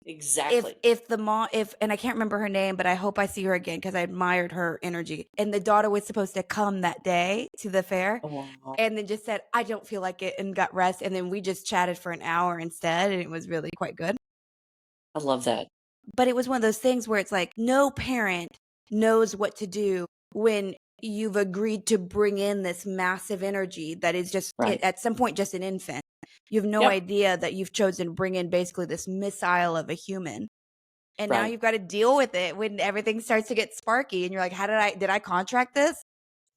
Speaker 2: Exactly.
Speaker 1: If the mom, if, and I can't remember her name, but I hope I see her again because I admired her energy. And the daughter was supposed to come that day to the fair,
Speaker 2: Oh, wow.
Speaker 1: and then just said, I don't feel like it, and got rest. And then we just chatted for an hour instead, and it was really quite good.
Speaker 2: I love that.
Speaker 1: But it was one of those things where it's like, no parent knows what to do when you've agreed to bring in this massive energy that is just
Speaker 2: Right.
Speaker 1: at some point just an infant. You have no
Speaker 2: Yep.
Speaker 1: idea that you've chosen to bring in basically this missile of a human. And now
Speaker 2: Right.
Speaker 1: you've got to deal with it when everything starts to get sparky and you're like, how did I contract this?
Speaker 2: I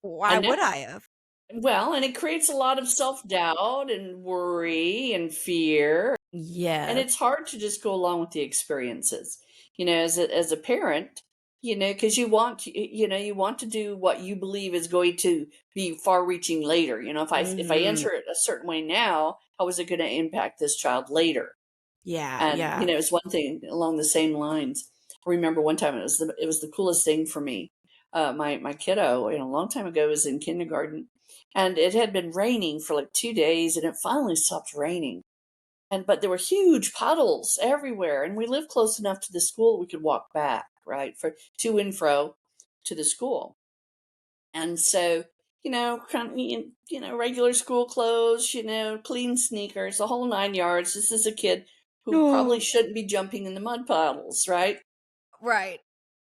Speaker 1: Why would
Speaker 2: know.
Speaker 1: I have?
Speaker 2: Well, and it creates a lot of self-doubt and worry and fear, and
Speaker 1: Yes.
Speaker 2: it's hard to just go along with the experiences. As a parent, because you want to do what you believe is going to be far-reaching later. If I
Speaker 1: Hmm.
Speaker 2: enter it a certain way now, how is it going to impact this child later?
Speaker 1: Yeah.
Speaker 2: And
Speaker 1: Yeah.
Speaker 2: it's one thing along the same lines. I remember one time it was the coolest thing for me. My kiddo, a long time ago, was in kindergarten, and it had been raining for like 2 days, and it finally stopped raining. But there were huge puddles everywhere, and we lived close enough to the school we could walk back, right, for to and fro to the school. And so, kind of, regular school clothes, clean sneakers, the whole 9 yards. This is a kid who probably
Speaker 1: Oh,
Speaker 2: shouldn't be jumping in the mud puddles, right?
Speaker 1: right.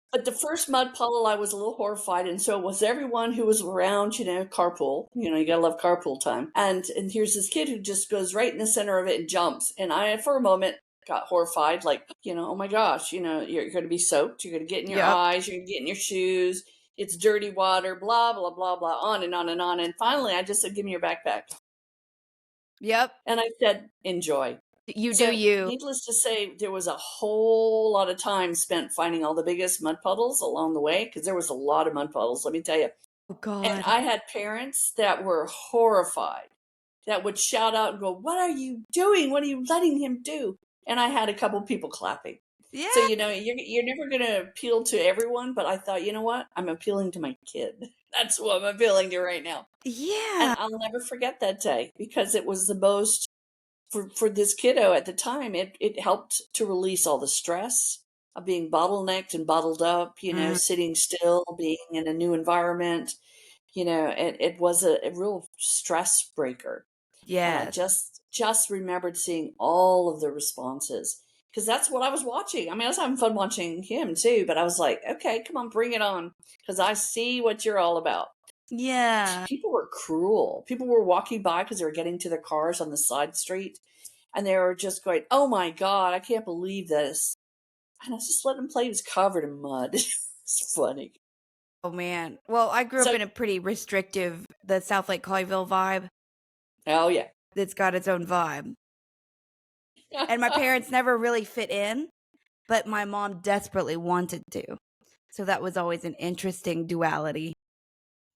Speaker 2: But the first mud puddle, I was a little horrified, and so was everyone who was around. Carpool. You gotta love carpool time. And here's this kid who just goes right in the center of it and jumps. And I, for a moment, got horrified, like, oh my gosh, you're going to be soaked. You're going to get in your
Speaker 1: Yep.
Speaker 2: eyes. You're going to get in your shoes. It's dirty water. Blah blah blah blah. On and on and on. And finally, I just said, "Give me your backpack."
Speaker 1: Yep.
Speaker 2: And I said, "Enjoy."
Speaker 1: You do
Speaker 2: So,
Speaker 1: you.
Speaker 2: needless to say, there was a whole lot of time spent finding all the biggest mud puddles along the way, because there was a lot of mud puddles, let me tell you.
Speaker 1: Oh
Speaker 2: And
Speaker 1: God.
Speaker 2: I had parents that were horrified, that would shout out and go, "What are you doing? What are you letting him do?" And I had a couple people clapping. So,
Speaker 1: Yeah.
Speaker 2: you're never going to appeal to everyone, but I thought, you know what? I'm appealing to my kid. That's who I'm appealing to right now. And
Speaker 1: Yeah.
Speaker 2: I'll never forget that day, because it was the most for this kiddo at the time. It helped to release all the stress of being bottlenecked and bottled up,
Speaker 1: Mm,
Speaker 2: sitting still, being in a new environment. It was a real stress breaker. And I
Speaker 1: yes.
Speaker 2: just remembered seeing all of the responses, because that's what I was watching. I mean, I was having fun watching him too, but I was like, okay, come on, bring it on, because I see what you're all about.
Speaker 1: Yeah.
Speaker 2: People were cruel. People were walking by because they were getting to their cars on the side street, and they were just going, "Oh my God, I can't believe this." And I just let him play. He was covered in mud. It's funny.
Speaker 1: Oh, man. Well, I grew up
Speaker 2: So,
Speaker 1: in a pretty restrictive the South Lake Colleyville vibe.
Speaker 2: oh yeah.
Speaker 1: It's got its own vibe. And my parents never really fit in, but my mom desperately wanted to. So that was always an interesting duality.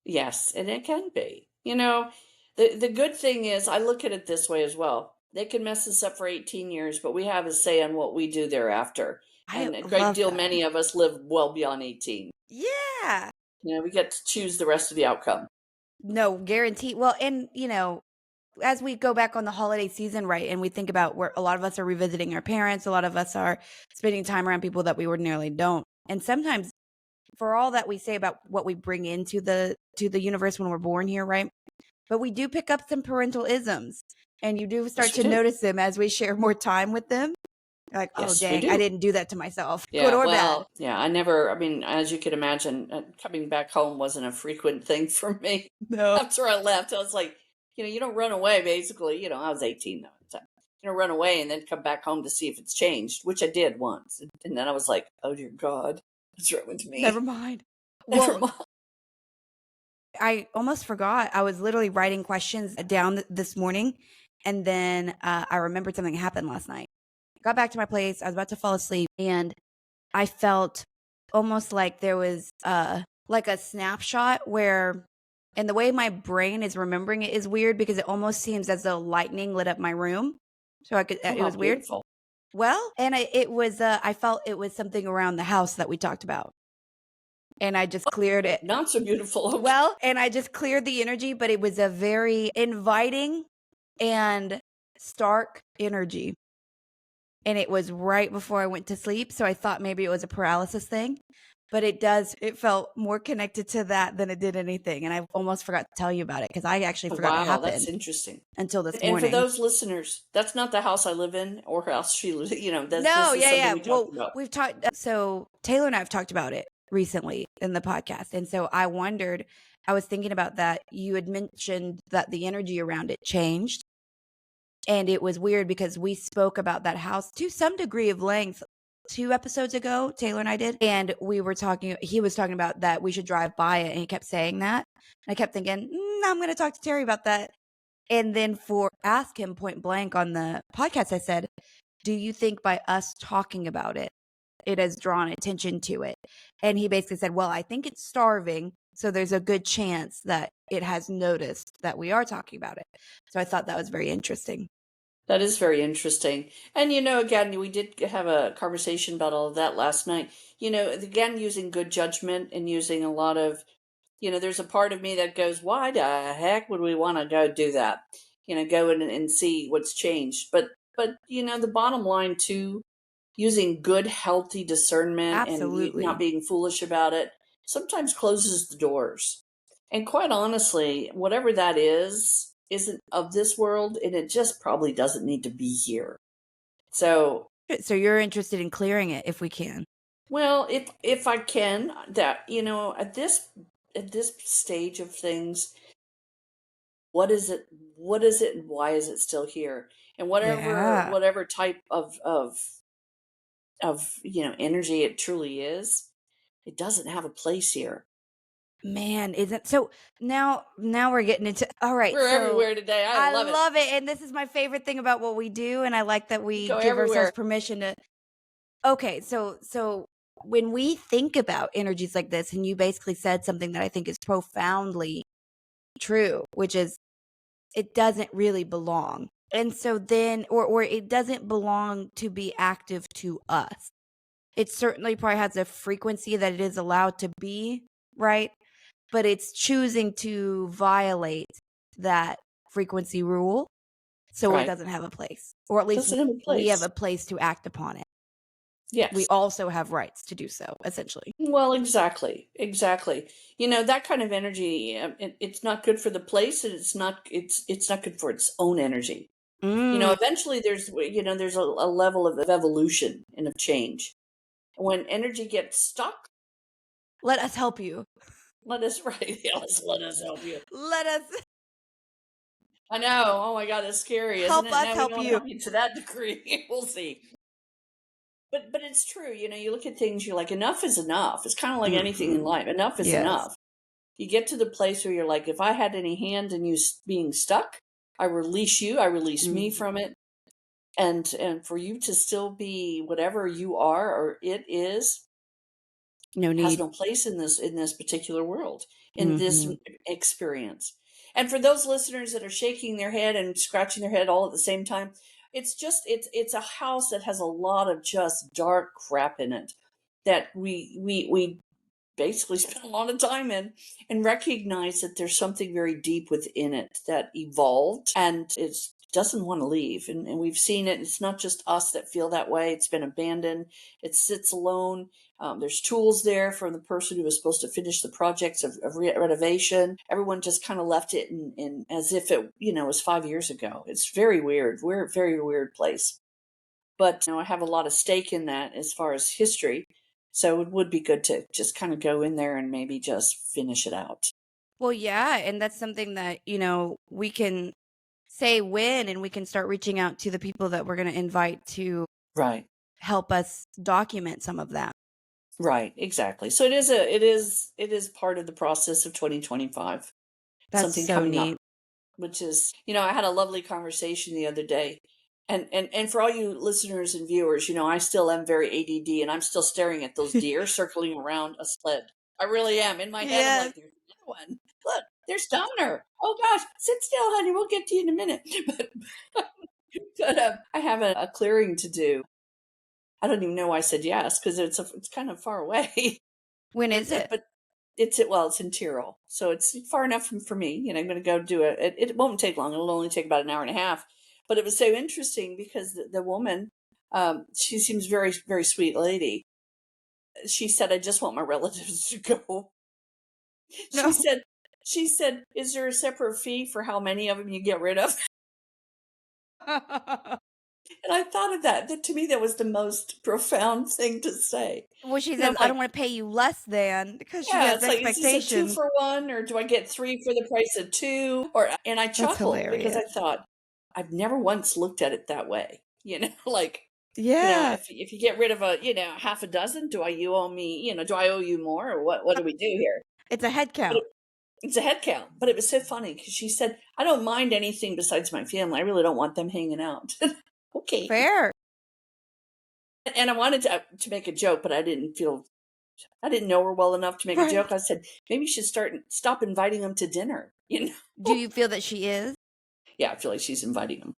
Speaker 2: Yes, and it can be. The good thing is I look at it this way as well. They can mess us up for 18 years, but we have a say on what we do thereafter.
Speaker 1: I
Speaker 2: And a great
Speaker 1: love
Speaker 2: deal,
Speaker 1: that.
Speaker 2: many of us live well beyond 18.
Speaker 1: Yeah.
Speaker 2: We get to choose the rest of the outcome.
Speaker 1: No, guarantee. Well, and, as we go back on the holiday season, right, and we think about where a lot of us are revisiting our parents, a lot of us are spending time around people that we ordinarily don't. And sometimes for all that we say about what we bring into the universe when we're born here, right? But we do pick up some parental isms, and you do start
Speaker 2: Yes, we
Speaker 1: to
Speaker 2: do.
Speaker 1: notice them as we share more time with them. Like, oh,
Speaker 2: Yes, we
Speaker 1: dang, I
Speaker 2: do.
Speaker 1: didn't do that to myself, good
Speaker 2: Yeah,
Speaker 1: or bad.
Speaker 2: well, yeah, I mean, as you can imagine, coming back home wasn't a frequent thing for me.
Speaker 1: No.
Speaker 2: After I left, I was like, you don't run away, basically. I was 18 though at the time. You don't run away and then come back home to see if it's changed, which I did once. And then I was like, oh dear God, what's wrong with me?
Speaker 1: Never mind.
Speaker 2: Never
Speaker 1: Well,
Speaker 2: mind.
Speaker 1: I almost forgot. I was literally writing questions down this morning, and then I remembered something happened last night. Got back to my place. I was about to fall asleep, and I felt almost like there was like a snapshot where, and the way my brain is remembering it is weird because it almost seems as though lightning lit up my room. So
Speaker 2: Oh,
Speaker 1: it
Speaker 2: how
Speaker 1: was weird.
Speaker 2: beautiful.
Speaker 1: Well, and it was, I felt it was something around the house that we talked about. And I just cleared it.
Speaker 2: Not so beautiful. Okay.
Speaker 1: Well, and I just cleared the energy, but it was a very inviting and stark energy. And it was right before I went to sleep. So I thought maybe it was a paralysis thing, but it felt more connected to that than it did anything. And I almost forgot to tell you about it because I actually forgot it
Speaker 2: Wow, that's
Speaker 1: happened
Speaker 2: interesting.
Speaker 1: until this
Speaker 2: And for
Speaker 1: morning.
Speaker 2: those listeners, that's not the house I live in or house she lives. This
Speaker 1: No,
Speaker 2: is
Speaker 1: yeah,
Speaker 2: something
Speaker 1: yeah.
Speaker 2: we talked
Speaker 1: Well,
Speaker 2: about.
Speaker 1: we've talked. So Taylor and I have talked about it recently in the podcast. And so I was thinking about that. You had mentioned that the energy around it changed. And it was weird because we spoke about that house to some degree of length 2 episodes ago, Taylor and I did. And he was talking about that we should drive by it. And he kept saying that. And I kept thinking, I'm going to talk to Terry about that. And then ask him point blank on the podcast, I said, do you think by us talking about it, it has drawn attention to it? And he basically said, well, I think it's starving. So there's a good chance that it has noticed that we are talking about it. So I thought that was very interesting.
Speaker 2: That is very interesting. And, again, we did have a conversation about all of that last night. Again, using good judgment and using a lot of, there's a part of me that goes, why the heck would we want to go do that? Go in and see what's changed. But, the bottom line too, using good, healthy discernment and
Speaker 1: Absolutely.
Speaker 2: not being foolish about it sometimes closes the doors. And quite honestly, whatever that isn't of this world, and it just probably doesn't need to be here. So,
Speaker 1: So you're interested in clearing it if we can.
Speaker 2: well, if I can, that at this stage of things, what is it? What is it, and why is it still here? And
Speaker 1: Yeah.
Speaker 2: whatever type of energy it truly is, it doesn't have a place here.
Speaker 1: Man, isn't so now we're getting into all right.
Speaker 2: We're
Speaker 1: So
Speaker 2: everywhere today. I
Speaker 1: I
Speaker 2: love it.
Speaker 1: love it. And this is my favorite thing about what we do. And I like that we
Speaker 2: Go
Speaker 1: give ourselves
Speaker 2: everywhere.
Speaker 1: permission to okay, so when we think about energies like this, and you basically said something that I think is profoundly true, which is it doesn't really belong. And so then or it doesn't belong to be active to us. It certainly probably has a frequency that it is allowed to be, right? But it's choosing to violate that frequency rule. So it
Speaker 2: Right.
Speaker 1: doesn't have a place. Or at least
Speaker 2: Doesn't have a
Speaker 1: we have
Speaker 2: place.
Speaker 1: a place to act upon it.
Speaker 2: Yes.
Speaker 1: We also have rights to do so, essentially.
Speaker 2: Well, exactly. Exactly. That kind of energy, it's not good for the place, and it's not good for its own energy.
Speaker 1: Mm,
Speaker 2: Eventually there's a level of evolution and of change. When energy gets stuck,
Speaker 1: let us help you.
Speaker 2: let us right. Yes, let us help you.
Speaker 1: Let us.
Speaker 2: I know. Oh my God, it's scary, isn't
Speaker 1: Help
Speaker 2: it?
Speaker 1: us
Speaker 2: No, we
Speaker 1: help
Speaker 2: don't
Speaker 1: you.
Speaker 2: help you to that degree. We'll see. But it's true. You look at things. You're like, enough is enough. It's kind of like anything in
Speaker 1: Mhm.
Speaker 2: life. Enough is
Speaker 1: Yes.
Speaker 2: enough. You get to the place where you're like, if I had any hand in you being stuck, I release you. I release me
Speaker 1: Mhm.
Speaker 2: from it. And for you to still be whatever you are or it is
Speaker 1: No
Speaker 2: has
Speaker 1: need.
Speaker 2: no place in this particular world, in this
Speaker 1: Mhm.
Speaker 2: experience. And for those listeners that are shaking their head and scratching their head all at the same time, it's a house that has a lot of just dark crap in it that we basically spend a lot of time in, and recognize that there's something very deep within it that evolved and it doesn't want to leave. And we've seen it. It's not just us that feel that way. It's been abandoned. It sits alone. There's tools there for the person who was supposed to finish the projects of renovation. Everyone just kind of left it in as if it, was 5 years ago. It's very weird. We're a very weird place. But I have a lot of stake in that as far as history. So it would be good to just kind of go in there and maybe just finish it out.
Speaker 1: Well, yeah, and that's something that, we can say when, and we can start reaching out to the people that we're going to invite to
Speaker 2: Right.
Speaker 1: help us document some of that.
Speaker 2: Right. Exactly. So it is part of the process of 2025.
Speaker 1: That's
Speaker 2: Something
Speaker 1: so
Speaker 2: coming up,
Speaker 1: neat.
Speaker 2: which is, I had a lovely conversation the other day. And for all you listeners and viewers, I still am very ADD and I'm still staring at those deer circling around a sled. I really am. In my head, I'm
Speaker 1: Yes.
Speaker 2: like, there's another one. Look, there's Donner. Oh gosh, sit still, honey. We'll get to you in a minute. But I have a clearing to do. I don't even know why I said yes because it's kind of far away.
Speaker 1: When
Speaker 2: but
Speaker 1: is it?
Speaker 2: but it's in Tyrol, so it's far enough for me. I'm going to go do it. It won't take long. It'll only take about an hour and a half. But it was so interesting because the woman, she seems very very sweet lady. She said, "I just want my relatives to go." She
Speaker 1: No.
Speaker 2: said, "She said, is there a separate fee for how many of them you get rid of?" And I thought of that. That to me, that was the most profound thing to say.
Speaker 1: Well, she
Speaker 2: I'm
Speaker 1: says, "I
Speaker 2: like,
Speaker 1: don't want to pay you less than," because she
Speaker 2: yeah,
Speaker 1: has
Speaker 2: it's like, is this a two
Speaker 1: expectations.
Speaker 2: for one, or do I get three for the price of two? And I
Speaker 1: That's
Speaker 2: chuckled because
Speaker 1: hilarious.
Speaker 2: I thought, I've never once looked at it that way. Like,
Speaker 1: Yeah.
Speaker 2: if you get rid of half a dozen, you owe me, do I owe you more, or what do we do here?
Speaker 1: It's a head
Speaker 2: But
Speaker 1: count.
Speaker 2: it's a head count. But it was so funny because she said, I don't mind anything besides my family. I really don't want them hanging out. Okay.
Speaker 1: Fair.
Speaker 2: And I wanted to make a joke, but I didn't know her well enough to make a
Speaker 1: Right.
Speaker 2: joke. I said, maybe you should stop inviting them to dinner.
Speaker 1: Do you feel that she is?
Speaker 2: Yeah, I feel like she's inviting them.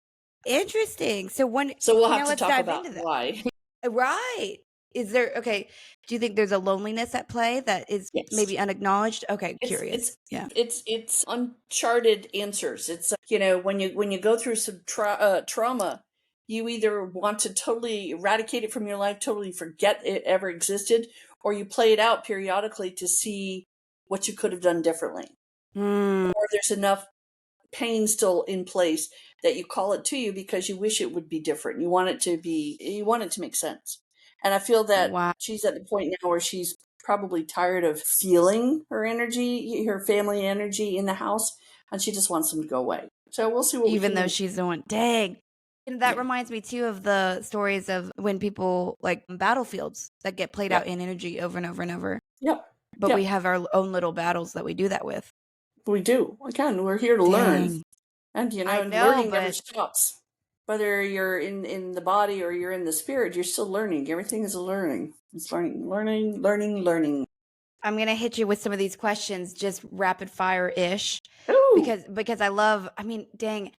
Speaker 1: Interesting. So
Speaker 2: So we'll have
Speaker 1: now
Speaker 2: to
Speaker 1: let's
Speaker 2: talk
Speaker 1: dive
Speaker 2: about
Speaker 1: into that.
Speaker 2: why.
Speaker 1: Right. Is there, okay, do you think there's a loneliness at play that is
Speaker 2: Yes.
Speaker 1: maybe unacknowledged? Okay,
Speaker 2: It's
Speaker 1: curious.
Speaker 2: it's
Speaker 1: Yeah.
Speaker 2: it's uncharted answers. It's when you go through some trauma, you either want to totally eradicate it from your life, totally forget it ever existed, or you play it out periodically to see what you could have done differently.
Speaker 1: Mm,
Speaker 2: Or there's enough pain still in place that you call it to you because you wish it would be different. You want it to make sense. And I feel that
Speaker 1: wow.
Speaker 2: she's at the point now where she's probably tired of feeling her energy, her family energy in the house, and she just wants them to go away. So we'll see what we
Speaker 1: Even
Speaker 2: can
Speaker 1: though
Speaker 2: do.
Speaker 1: she's the one. Dang. And that
Speaker 2: Yeah.
Speaker 1: reminds me too of the stories of when people like battlefields that get played out
Speaker 2: Yep.
Speaker 1: in energy over and over and over.
Speaker 2: Yep.
Speaker 1: But we
Speaker 2: Yep.
Speaker 1: have our own little battles that we do that with.
Speaker 2: We do. Again, we're here to learn.
Speaker 1: Dang.
Speaker 2: And
Speaker 1: I
Speaker 2: and
Speaker 1: know,
Speaker 2: learning never
Speaker 1: but
Speaker 2: stops. Whether you're in the body or you're in the spirit, you're still learning. Everything is a learning. It's learning, learning, learning, learning.
Speaker 1: I'm gonna hit you with some of these questions, just rapid fire ish,
Speaker 2: Ooh.
Speaker 1: because I love. I mean, dang,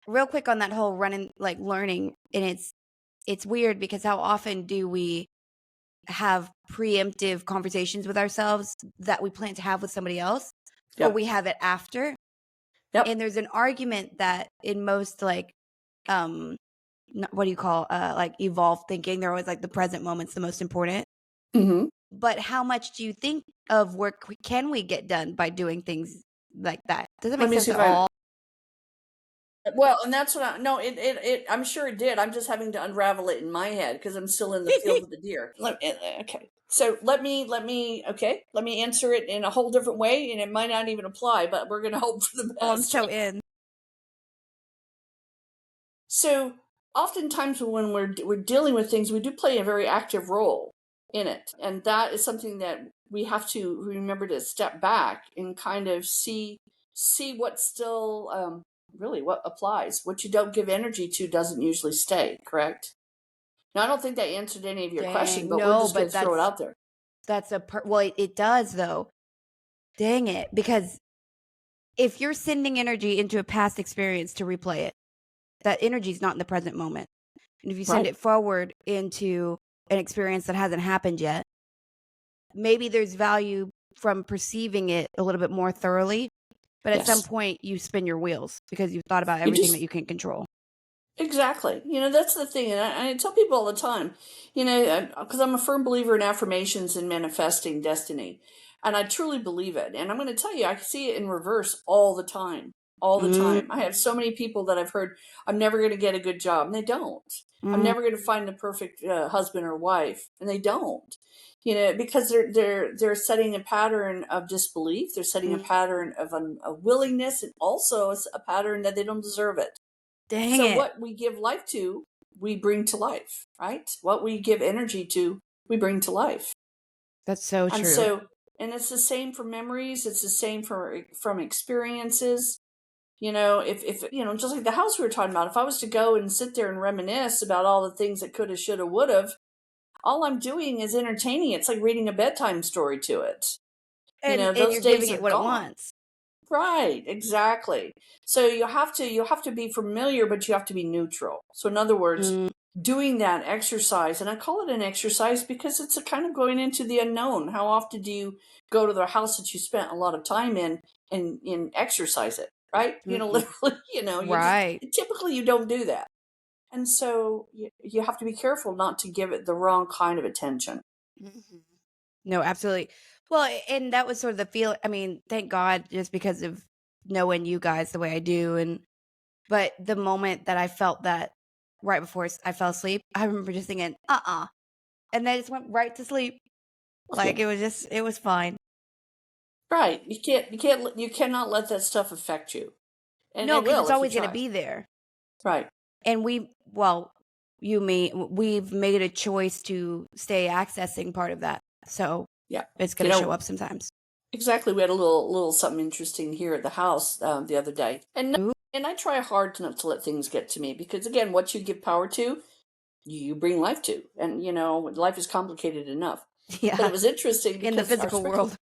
Speaker 1: real quick on that whole running like learning, and it's weird because how often do we have preemptive conversations with ourselves that we plan to have with somebody else, or
Speaker 2: Yep.
Speaker 1: we have it after?
Speaker 2: Yep.
Speaker 1: And there's an argument that in most like um what do you call like evolved thinking, they're always like the present moment's the most important.
Speaker 2: Hmm.
Speaker 1: But how much do you think of work can we get done by doing things like that? Does that
Speaker 2: Let
Speaker 1: make
Speaker 2: me
Speaker 1: sense
Speaker 2: see if
Speaker 1: at
Speaker 2: I.
Speaker 1: all?
Speaker 2: Well, and that's what I. No, I'm sure it did. I'm just having to unravel it in my head because I'm still in the field with the deer. Okay. So let me answer it in a whole different way, and it might not even apply, but we're going to hope for the
Speaker 1: Oh, I'm
Speaker 2: best.
Speaker 1: so in.
Speaker 2: So oftentimes when we're dealing with things, we do play a very active role in it, and that is something that we have to remember to step back and kind of see what still really what applies. What you don't give energy to doesn't usually stay. Correct? Now I don't think that answered any of your question,
Speaker 1: Dang,
Speaker 2: but we're
Speaker 1: no,
Speaker 2: just going
Speaker 1: but
Speaker 2: to throw it out there.
Speaker 1: that's well, it does though. Dang it, because if you're sending energy into a past experience to replay it, that energy is not in the present moment. And if you send
Speaker 2: Right?
Speaker 1: it forward into an experience that hasn't happened yet, maybe there's value from perceiving it a little bit more thoroughly. But at some
Speaker 2: Yes.
Speaker 1: point, you spin your wheels because you've thought about
Speaker 2: You
Speaker 1: everything that
Speaker 2: just
Speaker 1: you can control.
Speaker 2: exactly. That's the thing. And I tell people all the time, because I'm a firm believer in affirmations and manifesting destiny. And I truly believe it. And I'm going to tell you, I see it in reverse all the time. All the time. I have so many people that I've heard, I'm never going to get a good job. And they don't. I'm
Speaker 1: Mm-hmm.
Speaker 2: never going to find the perfect husband or wife. And they don't. Because they're setting a pattern of disbelief. They're setting a pattern of a willingness, and also a pattern that they don't deserve it.
Speaker 1: Dang
Speaker 2: So
Speaker 1: it.
Speaker 2: what we give life to, we bring to life, right? What we give energy to, we bring to life.
Speaker 1: That's so
Speaker 2: And
Speaker 1: true.
Speaker 2: so, and it's the same for memories. It's the same from experiences. If just like the house we were talking about, if I was to go and sit there and reminisce about all the things that coulda, shoulda, woulda, all I'm doing is entertaining it. It's like reading a bedtime story to it.
Speaker 1: And
Speaker 2: Those
Speaker 1: you're giving
Speaker 2: days
Speaker 1: it
Speaker 2: are
Speaker 1: what it
Speaker 2: gone.
Speaker 1: wants.
Speaker 2: Right, exactly. So you have to be familiar, but you have to be neutral. So in other words,
Speaker 1: Mm,
Speaker 2: doing that exercise, and I call it an exercise because it's a kind of going into the unknown. How often do you go to the house that you spent a lot of time in and exercise it, right?
Speaker 1: mm-mm.
Speaker 2: Literally, you just
Speaker 1: Right.
Speaker 2: typically you don't do that. And so you have to be careful not to give it the wrong kind of attention.
Speaker 1: Mhm. No, absolutely. Well, and that was sort of the feel. I mean, thank God, just because of knowing you guys the way I do, but the moment that I felt that right before I fell asleep, I remember just thinking, and then I just went right to sleep. Like
Speaker 2: Yeah.
Speaker 1: it was fine.
Speaker 2: Right. You cannot let that stuff affect you. And
Speaker 1: No,
Speaker 2: it
Speaker 1: because
Speaker 2: will
Speaker 1: it's
Speaker 2: if you
Speaker 1: always going to
Speaker 2: try.
Speaker 1: be there.
Speaker 2: Right.
Speaker 1: And we've made a choice to stay accessing part of that. So
Speaker 2: Yeah.
Speaker 1: it's going
Speaker 2: You
Speaker 1: to show
Speaker 2: know,
Speaker 1: up sometimes.
Speaker 2: exactly. We had a little something interesting here at the house the other day. And
Speaker 1: Ooh,
Speaker 2: and I try hard not to let things get to me because again, what you give power to, you bring life to. And life is complicated enough. But it
Speaker 1: yeah,
Speaker 2: was interesting
Speaker 1: in the
Speaker 2: because our
Speaker 1: physical
Speaker 2: sprinkler
Speaker 1: world.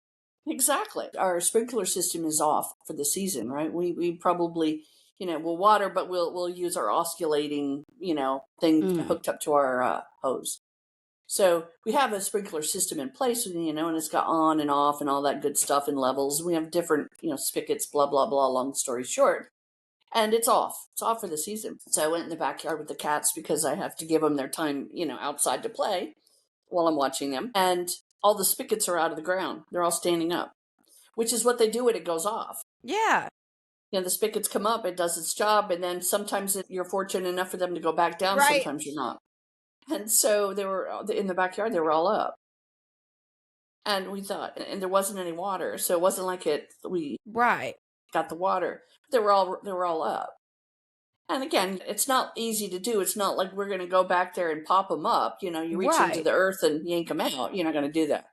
Speaker 2: exactly. Our sprinkler system is off for the season, right? We probably, we'll water, but we'll use our osculating, thing
Speaker 1: Mm,
Speaker 2: hooked up to our hose. So we have a sprinkler system in place, and it's got on and off and all that good stuff and levels. We have different, spigots, blah, blah, blah, long story short. And it's off. It's off for the season. So I went in the backyard with the cats because I have to give them their time, outside to play while I'm watching them. And all the spigots are out of the ground. They're all standing up, which is what they do when it goes off.
Speaker 1: yeah,
Speaker 2: The spigots come up, it does its job, and then sometimes you're fortunate enough for them to go back down,
Speaker 1: right.
Speaker 2: sometimes you're not. And so they were in the backyard, they were all up. And we thought, and there wasn't any water, so it wasn't like we
Speaker 1: Right.
Speaker 2: got the water. They were all up. And again, it's not easy to do. It's not like we're going to go back there and pop them up. You reach into
Speaker 1: Right.
Speaker 2: the earth and yank them out. You're not going to do that.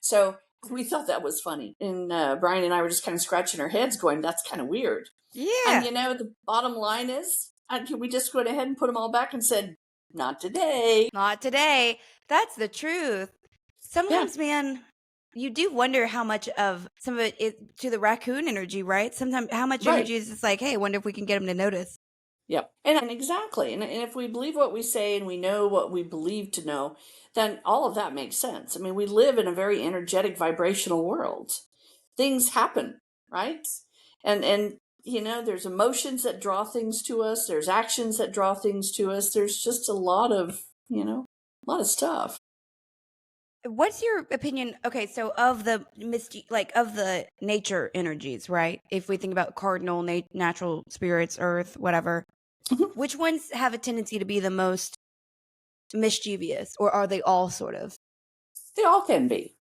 Speaker 2: So we thought that was funny. And Brian and I were just kind of scratching our heads going, that's kind of weird. And
Speaker 1: Yeah.
Speaker 2: the bottom line is, we just went ahead and put them all back and said, not today.
Speaker 1: Not today. That's the truth.
Speaker 2: Yeah,
Speaker 1: Sometimes, man, you do wonder how much of some of it is to the raccoon energy, right? Sometimes how much
Speaker 2: right.
Speaker 1: energy is just like, hey, I wonder if we can get him to notice.
Speaker 2: Yep. And exactly. And if we believe what we say and we know what we believe to know, then all of that makes sense. I mean, we live in a very energetic, vibrational world. Things happen, right? And there's emotions that draw things to us, there's actions that draw things to us. There's just a lot of stuff.
Speaker 1: What's your opinion? Okay, so of the of the nature energies, right? If we think about cardinal, natural spirits, earth, whatever,
Speaker 2: Mhm.
Speaker 1: which ones have a tendency to be the most mischievous, or are they all sort of?
Speaker 2: They all can be.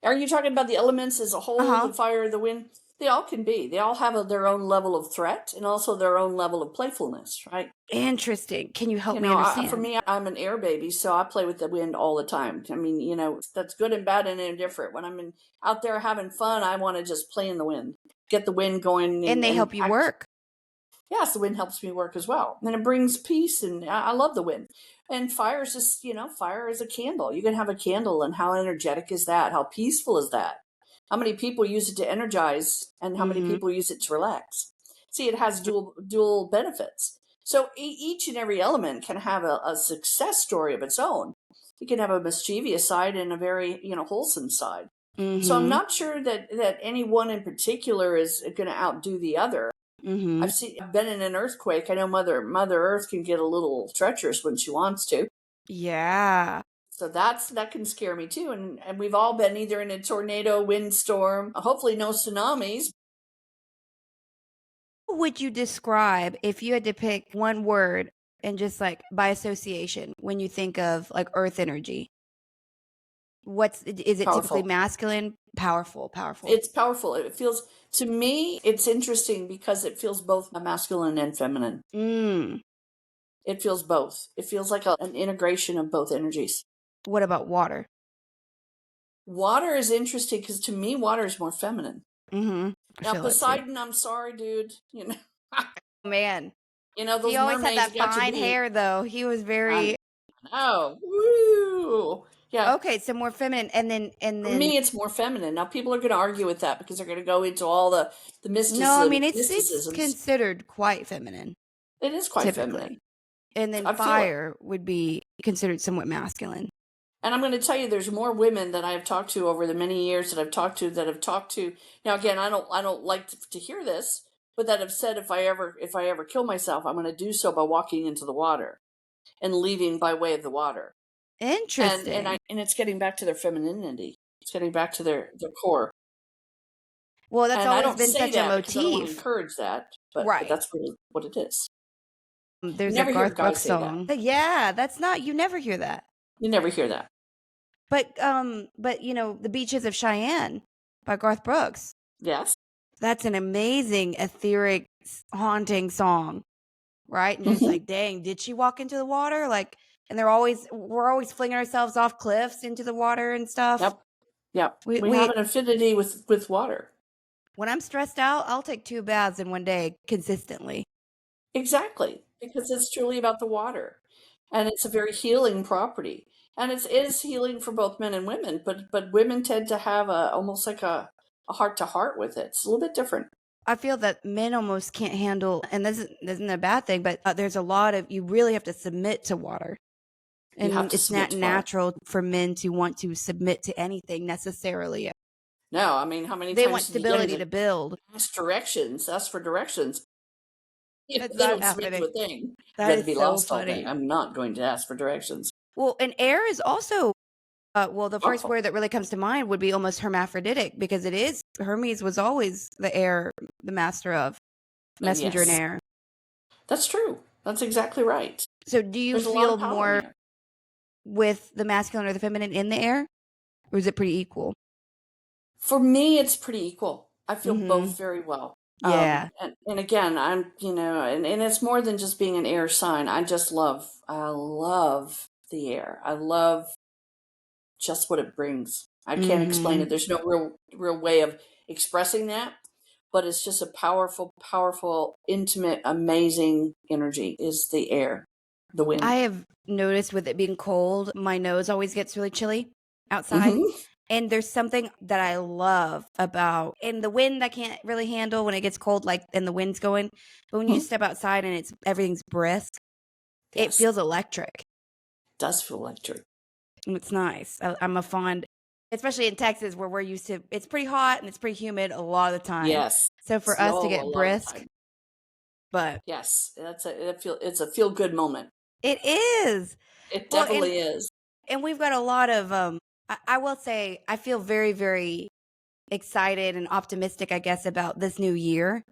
Speaker 2: Are you talking about the elements as a
Speaker 1: Uh
Speaker 2: whole,
Speaker 1: huh.
Speaker 2: the fire, the wind? They all can be. They all have their own level of threat and also their own level of playfulness, right?
Speaker 1: Interesting. Can you help
Speaker 2: You
Speaker 1: me
Speaker 2: know,
Speaker 1: understand?
Speaker 2: for me, I'm an air baby, so I play with the wind all the time. I mean, you know, that's good and bad and indifferent. When out there having fun, I want to just play in the wind, get the wind going,
Speaker 1: And they help you work.
Speaker 2: Yes, the wind helps me work as well. And it brings peace, and I love the wind. And fire is just, you know, fire is a candle. You can have a candle, and how energetic is that? How peaceful is that? How many people use it to energize, and how many people use it to relax? See, it has dual benefits. So each and every element can have a success story of its own. It can have a mischievous side and a very, you know, wholesome side. So I'm not sure that any one in particular is going to outdo the other. I've been in an earthquake. I know Mother Earth can get a little treacherous when she wants to.
Speaker 1: Yeah.
Speaker 2: So that can scare me too. And we've all been either in a tornado, windstorm, hopefully no tsunamis.
Speaker 1: How would you describe, if you had to pick one word and just like by association, when you think of like earth energy? Is it typically
Speaker 2: Powerful.
Speaker 1: masculine? Powerful.
Speaker 2: It's powerful. It feels, to me, it's interesting because it feels both masculine and feminine. It feels both. It feels like an integration of both energies.
Speaker 1: What about water?
Speaker 2: Water is interesting because to me, water is more feminine.
Speaker 1: I
Speaker 2: Now,
Speaker 1: feel that too.
Speaker 2: Poseidon, I'm sorry, dude. You know,
Speaker 1: Man,
Speaker 2: you know those
Speaker 1: he always had
Speaker 2: mermaids
Speaker 1: that
Speaker 2: got to
Speaker 1: fine
Speaker 2: be.
Speaker 1: hair, though. He was very
Speaker 2: Oh, woo! Yeah.
Speaker 1: okay. So more feminine, and
Speaker 2: For
Speaker 1: then
Speaker 2: me, it's more feminine. Now, people are going to argue with that because they're going to go into all the
Speaker 1: no, I mean it's
Speaker 2: mysticisms.
Speaker 1: considered quite feminine.
Speaker 2: It is quite
Speaker 1: typically.
Speaker 2: feminine.
Speaker 1: And then
Speaker 2: I feel it.
Speaker 1: fire would be considered somewhat masculine.
Speaker 2: And I'm going to tell you, there's more women that I have talked to over the many years that I've talked to. Now, again, I don't like to hear this, but that have said if I ever kill myself, I'm going to do so by walking into the water and leaving by way of the water.
Speaker 1: Interesting.
Speaker 2: And it's getting back to their femininity. It's getting back to their core.
Speaker 1: Well, that's
Speaker 2: And I
Speaker 1: always
Speaker 2: don't
Speaker 1: been
Speaker 2: say
Speaker 1: such a
Speaker 2: that because I don't want to
Speaker 1: motif.
Speaker 2: encourage that, but
Speaker 1: Right.
Speaker 2: that's really what it is.
Speaker 1: There's
Speaker 2: You never
Speaker 1: a
Speaker 2: hear
Speaker 1: Garth
Speaker 2: guys
Speaker 1: Brooks
Speaker 2: say that.
Speaker 1: song. Yeah, that's not, you never hear that.
Speaker 2: You never hear that.
Speaker 1: But you know, The Beaches of Cheyenne by Garth Brooks.
Speaker 2: Yes.
Speaker 1: That's an amazing, etheric, haunting song. Right? And you're just like, dang, did she walk into the water? Like, and we're always flinging ourselves off cliffs into the water and stuff.
Speaker 2: Yep. We have an affinity with water.
Speaker 1: When I'm stressed out, I'll take 2 baths in one day consistently.
Speaker 2: Exactly. Because it's truly about the water. And it's a very healing property. And it is healing for both men and women, but women tend to have almost like a heart to heart with it. It's a little bit different.
Speaker 1: I feel that men almost can't handle, and this isn't a bad thing, but there's a lot of, you really have to submit to water.
Speaker 2: You have
Speaker 1: And
Speaker 2: to
Speaker 1: it's
Speaker 2: submit
Speaker 1: not
Speaker 2: to water.
Speaker 1: natural for men to want to submit to anything necessarily.
Speaker 2: No, I mean, how many
Speaker 1: They
Speaker 2: times
Speaker 1: want
Speaker 2: did you get
Speaker 1: stability
Speaker 2: into
Speaker 1: to build.
Speaker 2: ask for directions? If
Speaker 1: That's
Speaker 2: they
Speaker 1: not
Speaker 2: don't submit to
Speaker 1: happening.
Speaker 2: a thing,
Speaker 1: That
Speaker 2: I'd rather
Speaker 1: is
Speaker 2: be
Speaker 1: so
Speaker 2: lost all day.
Speaker 1: funny.
Speaker 2: I'm not going to ask for directions.
Speaker 1: Well, and air is also, well, the first
Speaker 2: Powerful.
Speaker 1: word that really comes to mind would be almost hermaphroditic, because it is, Hermes was always the master of messenger in
Speaker 2: Yes.
Speaker 1: air.
Speaker 2: That's true. That's exactly right.
Speaker 1: So do you
Speaker 2: There's a lot
Speaker 1: feel
Speaker 2: of power in
Speaker 1: more
Speaker 2: there.
Speaker 1: with the masculine or the feminine in the air? Or is it pretty equal?
Speaker 2: For me, it's pretty equal. I feel both very well.
Speaker 1: Yeah.
Speaker 2: And again, I'm, you know, and it's more than just being an air sign. I love the air. I love just what it brings. I can't explain it. There's no real way of expressing that, but it's just a powerful, intimate, amazing energy is the air, the wind.
Speaker 1: I have noticed with it being cold, my nose always gets really chilly outside. And there's something that I love about, and the wind I can't really handle when it gets cold, like, and the wind's going. But when you step outside and everything's brisk, it feels electric.
Speaker 2: It does feel electric.
Speaker 1: And it's nice. I'm a fond, especially in Texas where we're used to, it's pretty hot and it's pretty humid a lot of the time.
Speaker 2: Yes.
Speaker 1: So for us to get brisk, but
Speaker 2: yes, it's a feel good moment.
Speaker 1: It is.
Speaker 2: It definitely is.
Speaker 1: And we've got a lot of, I will say, I feel very, very excited and optimistic, I guess, about this new year.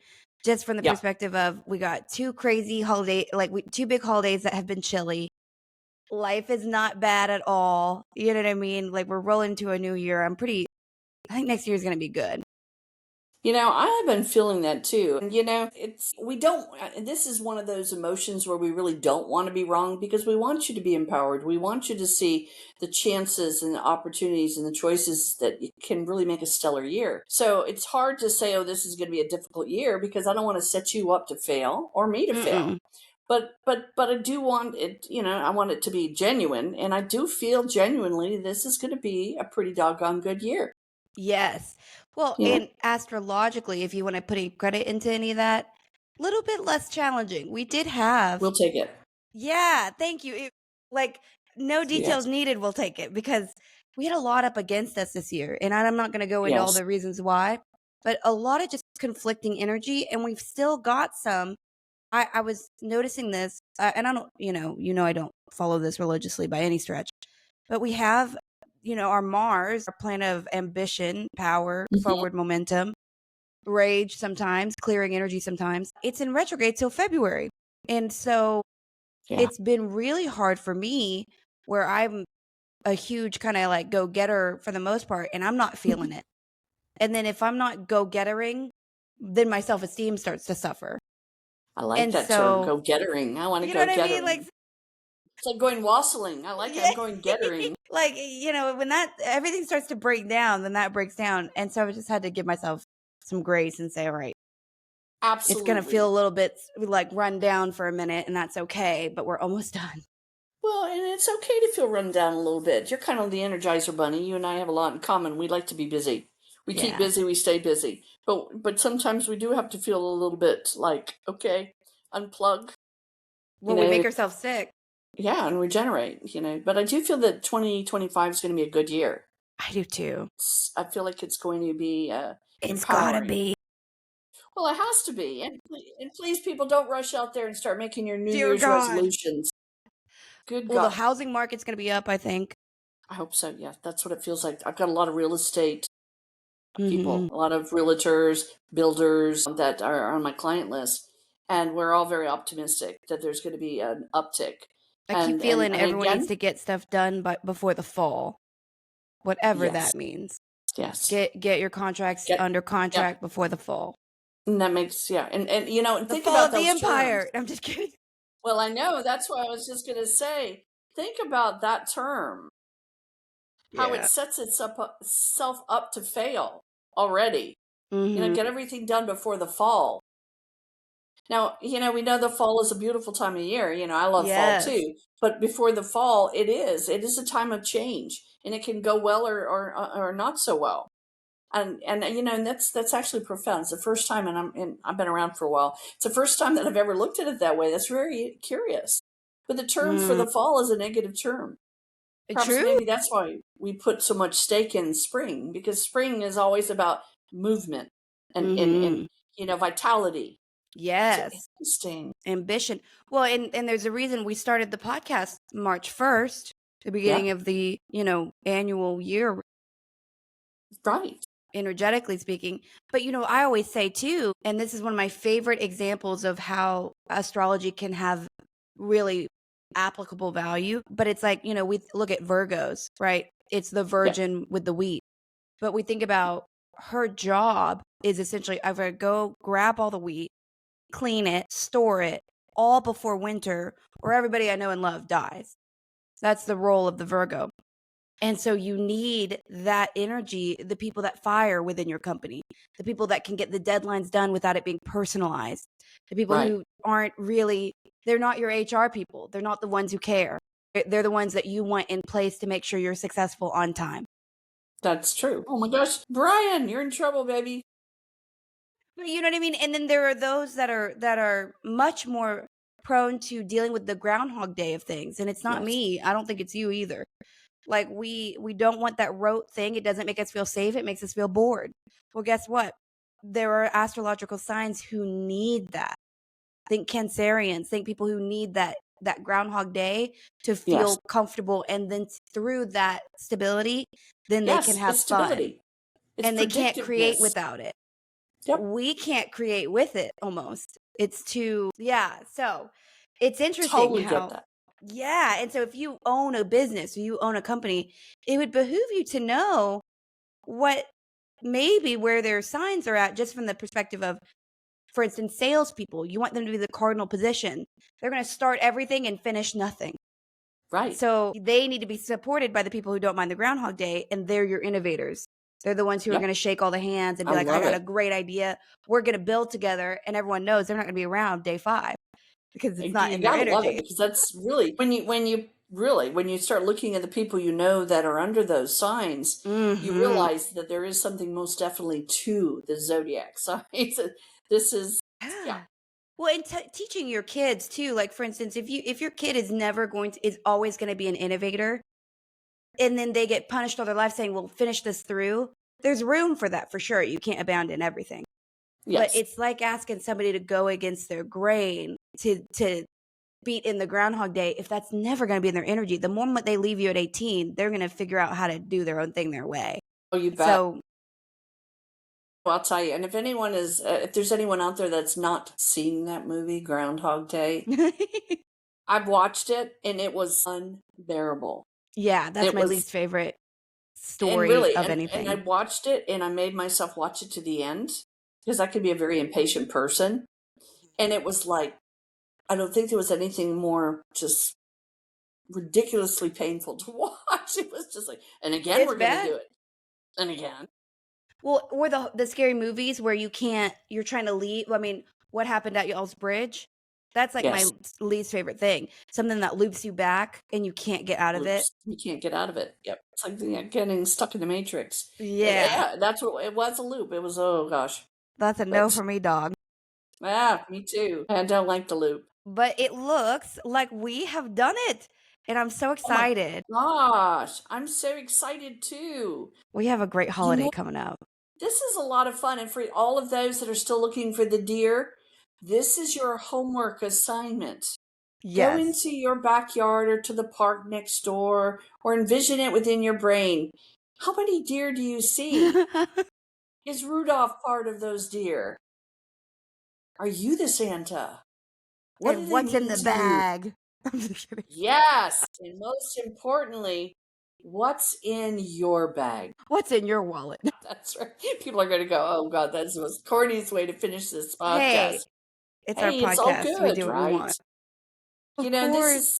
Speaker 1: Just from the perspective of, we got 2 crazy holidays, like 2 big holidays that have been chilly. Life is not bad at all. You know what I mean? Like, we're rolling into a new year. I think next year is going to be good.
Speaker 2: I have been feeling that too. And, this is one of those emotions where we really don't want to be wrong because we want you to be empowered. We want you to see the chances and the opportunities and the choices that can really make a stellar year. So it's hard to say, oh, this is going to be a difficult year because I don't want to set you up to fail or me to fail. But I do want it, I want it to be genuine. And I do feel genuinely this is going to be a pretty doggone good year.
Speaker 1: Yes. Well,
Speaker 2: You know,
Speaker 1: and astrologically, if you want to put any credit into any of that, a little bit less challenging. We did have,
Speaker 2: we'll take it.
Speaker 1: yeah, thank you. Like, no details
Speaker 2: Yes.
Speaker 1: needed, we'll take it because we had a lot up against us this year. And I'm not going to go into all
Speaker 2: Yes.
Speaker 1: the reasons why, but a lot of just conflicting energy. And we've still got some. I was noticing this, and I don't, I don't follow this religiously by any stretch, but we have, our Mars, our planet of ambition, power,
Speaker 2: Mhm.
Speaker 1: forward momentum, rage sometimes, clearing energy sometimes. It's in retrograde till February. And so
Speaker 2: Yeah.
Speaker 1: it's been really hard for me where I'm a huge kind of like go getter for the most part, and I'm not feeling it. And then if I'm not go gettering, then my self esteem starts to suffer.
Speaker 2: I like
Speaker 1: And
Speaker 2: that term,
Speaker 1: so,
Speaker 2: go gettering. I want to
Speaker 1: you know
Speaker 2: go
Speaker 1: what I mean? Like,
Speaker 2: gettering. It's like going wassailing. I like it.
Speaker 1: yeah.
Speaker 2: I'm going gettering.
Speaker 1: Like, when that everything starts to break down, then that breaks down. And so I just had to give myself some grace and say, all right, it's going to feel
Speaker 2: Absolutely.
Speaker 1: a little bit like run down for a minute, and that's okay, but we're almost done.
Speaker 2: Well, and it's okay to feel run down a little bit. You're kind of the Energizer Bunny. You and I have a lot in common. We like to be busy. We keep
Speaker 1: Yeah.
Speaker 2: busy, we stay busy. But sometimes we do have to feel a little bit like, okay, unplug, you
Speaker 1: Well, we
Speaker 2: know,
Speaker 1: make ourselves sick.
Speaker 2: yeah, and regenerate. But I do feel that 2025 is going to be a good year.
Speaker 1: I do too.
Speaker 2: I feel like it's going to be
Speaker 1: It's gotta
Speaker 2: empowering.
Speaker 1: be.
Speaker 2: Well, it has to be. And please, people, don't rush out there and start making your New
Speaker 1: Dear
Speaker 2: Year's
Speaker 1: God.
Speaker 2: resolutions. Good
Speaker 1: Well, the
Speaker 2: God.
Speaker 1: housing market's gonna be up, I think.
Speaker 2: I hope so. Yeah, that's what it feels like. I've got a lot of real estate people,
Speaker 1: Hmm.
Speaker 2: a lot of realtors, builders that are on my client list. And we're all very optimistic that there's going to be an uptick.
Speaker 1: I keep
Speaker 2: And
Speaker 1: feeling
Speaker 2: I,
Speaker 1: everyone needs
Speaker 2: again,
Speaker 1: to get stuff done before the fall, whatever
Speaker 2: yes,
Speaker 1: that means.
Speaker 2: yes.
Speaker 1: Get your contracts
Speaker 2: Yep,
Speaker 1: under
Speaker 2: yep.
Speaker 1: contract before the fall.
Speaker 2: And that makes, yeah. And
Speaker 1: The
Speaker 2: think
Speaker 1: fall
Speaker 2: about
Speaker 1: of the
Speaker 2: those terms.
Speaker 1: empire. I'm just kidding.
Speaker 2: Well, I know. That's what I was just going to say. Think about that term, how it
Speaker 1: Yeah.
Speaker 2: sets itself up to fail already.
Speaker 1: Hmm.
Speaker 2: Get everything done before the fall. Now, we know the fall is a beautiful time of year. I love fall
Speaker 1: Yes.
Speaker 2: too. But before the fall, it is a time of change, and it can go well or not so well. And that's actually profound. It's the first time, and I've been around for a while. It's the first time that I've ever looked at it that way. That's very curious. But the term for
Speaker 1: Mm.
Speaker 2: the fall is a negative term. Perhaps
Speaker 1: True.
Speaker 2: maybe that's why we put so much stake in spring, because spring is always about movement and
Speaker 1: Hmm.
Speaker 2: vitality. So
Speaker 1: Yes.
Speaker 2: interesting.
Speaker 1: Ambition. Well, and there's a reason we started the podcast March 1st, the beginning
Speaker 2: Yeah,
Speaker 1: of the, annual year,
Speaker 2: right.
Speaker 1: energetically speaking. But, I always say too, and this is one of my favorite examples of how astrology can have really applicable value. But it's like, we look at Virgos, right? It's the
Speaker 2: Yeah.
Speaker 1: virgin with the wheat. But we think about her job is essentially either go grab all the wheat, clean it, store it, all before winter, or everybody I know and love dies. That's the role of the Virgo. And so you need that energy, the people that fire within your company, the people that can get the deadlines done without it being personalized, the people
Speaker 2: Right.
Speaker 1: who aren't really, they're not your HR people. They're not the ones who care. They're the ones that you want in place to make sure you're successful on time.
Speaker 2: That's true. Oh my gosh, Brian, you're in trouble, baby.
Speaker 1: But you know what I mean? And then there are those that are much more prone to dealing with the groundhog day of things. And it's not
Speaker 2: Yes.
Speaker 1: me. I don't think it's you either. Like we don't want that rote thing. It doesn't make us feel safe. It makes us feel bored. Well, guess what? There are astrological signs who need that. Think Cancerians, think people who need that groundhog day to
Speaker 2: Yes.
Speaker 1: feel comfortable, and then through that stability, then they can
Speaker 2: Yes.
Speaker 1: have
Speaker 2: It's
Speaker 1: fun.
Speaker 2: stability. It's
Speaker 1: And they can't create
Speaker 2: predictiveness.
Speaker 1: without it.
Speaker 2: Yep.
Speaker 1: We can't create with it almost. It's too, yeah. So it's interesting
Speaker 2: Totally get
Speaker 1: how,
Speaker 2: that.
Speaker 1: yeah. And so if you own a business or you own a company, it would behoove you to know what maybe where their signs are at, just from the perspective of, for instance, salespeople, you want them to be the cardinal position. They're going to start everything and finish nothing.
Speaker 2: Right.
Speaker 1: So they need to be supported by the people who don't mind the Groundhog Day, and they're your innovators. They're the ones who are
Speaker 2: Yep.
Speaker 1: going to shake all the hands and
Speaker 2: I
Speaker 1: be like, I
Speaker 2: love
Speaker 1: got a
Speaker 2: it.
Speaker 1: great idea. We're going to build together. And everyone knows they're not going to be around day 5 because it's not
Speaker 2: You
Speaker 1: in their
Speaker 2: gotta love it,
Speaker 1: energy.
Speaker 2: because that's really when you start looking at the people you know that are under those signs, you
Speaker 1: Mm-hmm.
Speaker 2: realize that there is something most definitely to the zodiac signs. This is, yeah,
Speaker 1: Yeah. Well, and teaching your kids too, like for instance, if your kid is always going to be an innovator, and then they get punished all their life saying, "Well, finish this through." There's room for that for sure. You can't abandon everything. But
Speaker 2: yes.
Speaker 1: it's like asking somebody to go against their grain to beat in the Groundhog Day if that's never going to be in their energy. The moment they leave you at 18, they're going to figure out how to do their own thing their way.
Speaker 2: Oh, you bet.
Speaker 1: So
Speaker 2: Well, I'll tell you. And if there's anyone out there that's not seen that movie, Groundhog Day, I've watched it and it was unbearable.
Speaker 1: yeah, that's
Speaker 2: It
Speaker 1: my
Speaker 2: was,
Speaker 1: least favorite
Speaker 2: and
Speaker 1: story
Speaker 2: really,
Speaker 1: of
Speaker 2: and I
Speaker 1: anything.
Speaker 2: watched it and I made myself watch it to the end because I could be a very impatient person. And it was like, I don't think there was anything more just ridiculously painful to watch. It was just like, and again,
Speaker 1: It's
Speaker 2: we're going to do
Speaker 1: bad.
Speaker 2: it. And again.
Speaker 1: Well, or the scary movies where you're trying to leave. I mean, what happened at y'all's bridge? That's like my
Speaker 2: Yes.
Speaker 1: least favorite thing. Something that loops you back and you can't get out of it.
Speaker 2: Loops. You can't get out of it. Yep. It's like getting stuck in the matrix.
Speaker 1: Yeah,
Speaker 2: Yeah, that's what it was, a loop. It was, oh gosh.
Speaker 1: that's a no
Speaker 2: But,
Speaker 1: for me, dog.
Speaker 2: me too. I don't like the loop.
Speaker 1: But it looks like we have done it, and I'm so
Speaker 2: Oh my
Speaker 1: excited.
Speaker 2: gosh. I'm so excited too.
Speaker 1: We have a great
Speaker 2: You
Speaker 1: holiday
Speaker 2: know,
Speaker 1: coming up.
Speaker 2: this is a lot of fun. And for all of those that are still looking for the deer, this is your homework assignment. Go
Speaker 1: Yes.
Speaker 2: into your backyard or to the park next door or envision it within your brain. How many deer do you see? Is Rudolph part of those deer? Are you the Santa? What do
Speaker 1: And
Speaker 2: they
Speaker 1: what's in
Speaker 2: mean
Speaker 1: the
Speaker 2: to you?
Speaker 1: bag? I'm just kidding.
Speaker 2: Yes. And most importantly, what's in your bag?
Speaker 1: What's in your wallet?
Speaker 2: That's right. People are going to go, oh God, that's the most corniest way to finish this
Speaker 1: Hey,
Speaker 2: podcast.
Speaker 1: it's our
Speaker 2: Hey, it's all
Speaker 1: podcast. We
Speaker 2: good,
Speaker 1: do what we
Speaker 2: right?
Speaker 1: want.
Speaker 2: You
Speaker 1: Of
Speaker 2: know,
Speaker 1: course.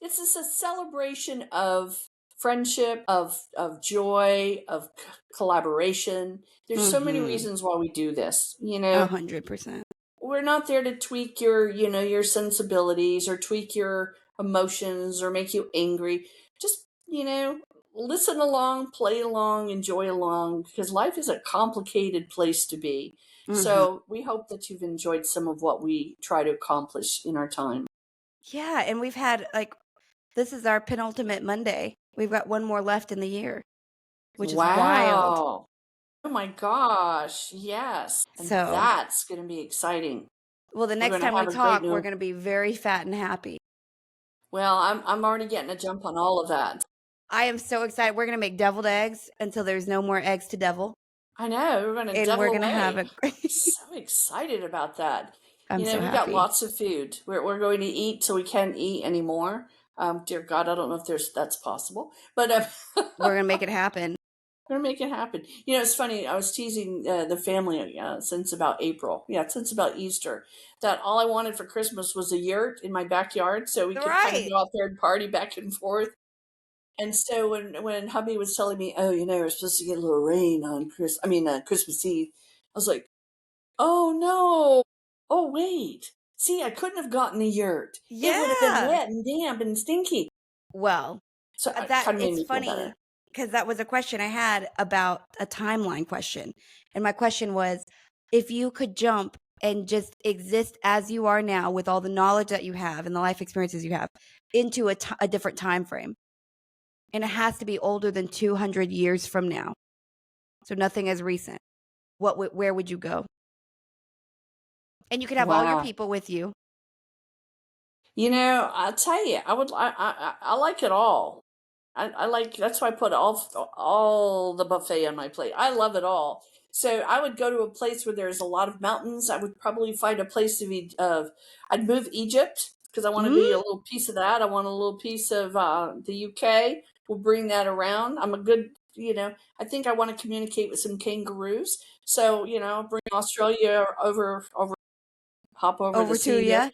Speaker 2: this is a celebration of friendship, of joy, of collaboration. There's so many
Speaker 1: Mm-hmm.
Speaker 2: reasons why we do this.
Speaker 1: 100%.
Speaker 2: We're not there to tweak your sensibilities or tweak your emotions or make you angry. Just, listen along, play along, enjoy along, because life is a complicated place to be.
Speaker 1: Mm-hmm.
Speaker 2: So we hope that you've enjoyed some of what we try to accomplish in our time.
Speaker 1: Yeah, and we've had this is our penultimate Monday. We've got one more left in the year, which is wild.
Speaker 2: Wow. Oh my gosh. Yes. And
Speaker 1: So,
Speaker 2: that's going to be exciting.
Speaker 1: well, the
Speaker 2: We're
Speaker 1: next
Speaker 2: going to
Speaker 1: time we
Speaker 2: have a great
Speaker 1: talk, we're
Speaker 2: new.
Speaker 1: going to be very fat and happy.
Speaker 2: Well, I'm already getting a jump on all of that.
Speaker 1: I am so excited. We're going to make deviled eggs until there's no more eggs to devil.
Speaker 2: I know. We're going to
Speaker 1: And we're
Speaker 2: devil
Speaker 1: going to have
Speaker 2: away.
Speaker 1: a great.
Speaker 2: So excited about that.
Speaker 1: I'm so
Speaker 2: We got
Speaker 1: happy.
Speaker 2: lots of food. We're going to eat till we can't eat anymore. Dear God, I don't know if that's possible, but
Speaker 1: We're going to make it happen.
Speaker 2: we're gonna make it happen. It's funny. I was teasing the family since about April. Yeah, since about Easter. That all I wanted for Christmas was a yurt in my backyard, so we could kind of
Speaker 1: Right.
Speaker 2: go out there and party back and forth. And so when hubby was telling me, oh, we're supposed to get a little rain on Christmas Eve, I was like, oh no, oh wait. See, I couldn't have gotten a yurt. It would have been
Speaker 1: Yeah.
Speaker 2: wet and damp and stinky.
Speaker 1: Well,
Speaker 2: So it
Speaker 1: that
Speaker 2: kind of made
Speaker 1: it's
Speaker 2: me feel better.
Speaker 1: funny because that was a question I had about a timeline question. And my question was, if you could jump and just exist as you are now with all the knowledge that you have and the life experiences you have into a different time frame, and it has to be older than 200 years from now, so nothing as recent, where would you go? And you could have all your
Speaker 2: Wow.
Speaker 1: people with you.
Speaker 2: I'll tell you, I like it all. I like, that's why I put all the buffet on my plate. I love it all. So I would go to a place where there's a lot of mountains. I would probably find a place to be I'd move Egypt because I want to be a
Speaker 1: Mm?
Speaker 2: little piece of that. I want a little piece of the UK. We'll bring that around. I'm a good I think I want to communicate with some kangaroos. So, bring Australia hop over the
Speaker 1: Over to
Speaker 2: sea there.
Speaker 1: ya.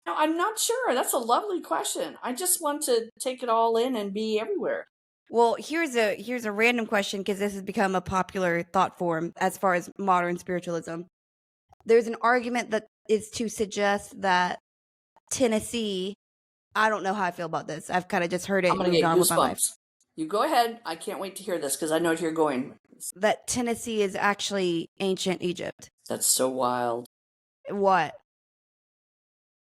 Speaker 2: No, I'm not sure. That's a lovely question. I just want to take it all in and be everywhere.
Speaker 1: Well, here's a random question because this has become a popular thought form as far as modern spiritualism. There's an argument that is to suggest that Tennessee, I don't know how I feel about this. I've kind of just heard it
Speaker 2: I'm
Speaker 1: and
Speaker 2: going to
Speaker 1: moved
Speaker 2: get
Speaker 1: on with my life.
Speaker 2: goosebumps. You go ahead. I can't wait to hear this because I know where you're going.
Speaker 1: That Tennessee is actually ancient Egypt.
Speaker 2: That's so wild.
Speaker 1: What?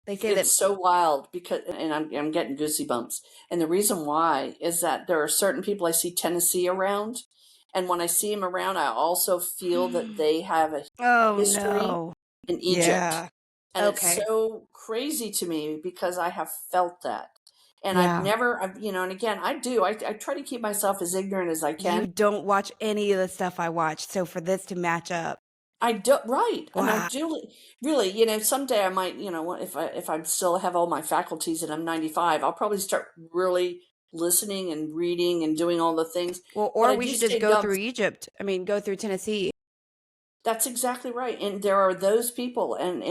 Speaker 1: They say
Speaker 2: It's so wild because, and I'm getting goosey bumps. And the reason why is that there are certain people I see Tennessee around, and when I see them around, I also feel that they have a
Speaker 1: oh
Speaker 2: history
Speaker 1: no.
Speaker 2: in Egypt.
Speaker 1: Yeah.
Speaker 2: And it's
Speaker 1: Okay.
Speaker 2: so crazy to me because I have felt that. And
Speaker 1: Yeah.
Speaker 2: and again, I try to keep myself as ignorant as I
Speaker 1: You
Speaker 2: can.
Speaker 1: don't watch any of the stuff I watch, so for this to match up.
Speaker 2: I do, right. And I
Speaker 1: Wow.
Speaker 2: do really, someday I might, if I still have all my faculties and I'm 95, I'll probably start really listening and reading and doing all the things.
Speaker 1: Well,
Speaker 2: But
Speaker 1: or
Speaker 2: I
Speaker 1: we
Speaker 2: do
Speaker 1: should just
Speaker 2: stay
Speaker 1: go
Speaker 2: dumb.
Speaker 1: through Egypt. I mean, go through Tennessee.
Speaker 2: That's exactly right. And there are those people, and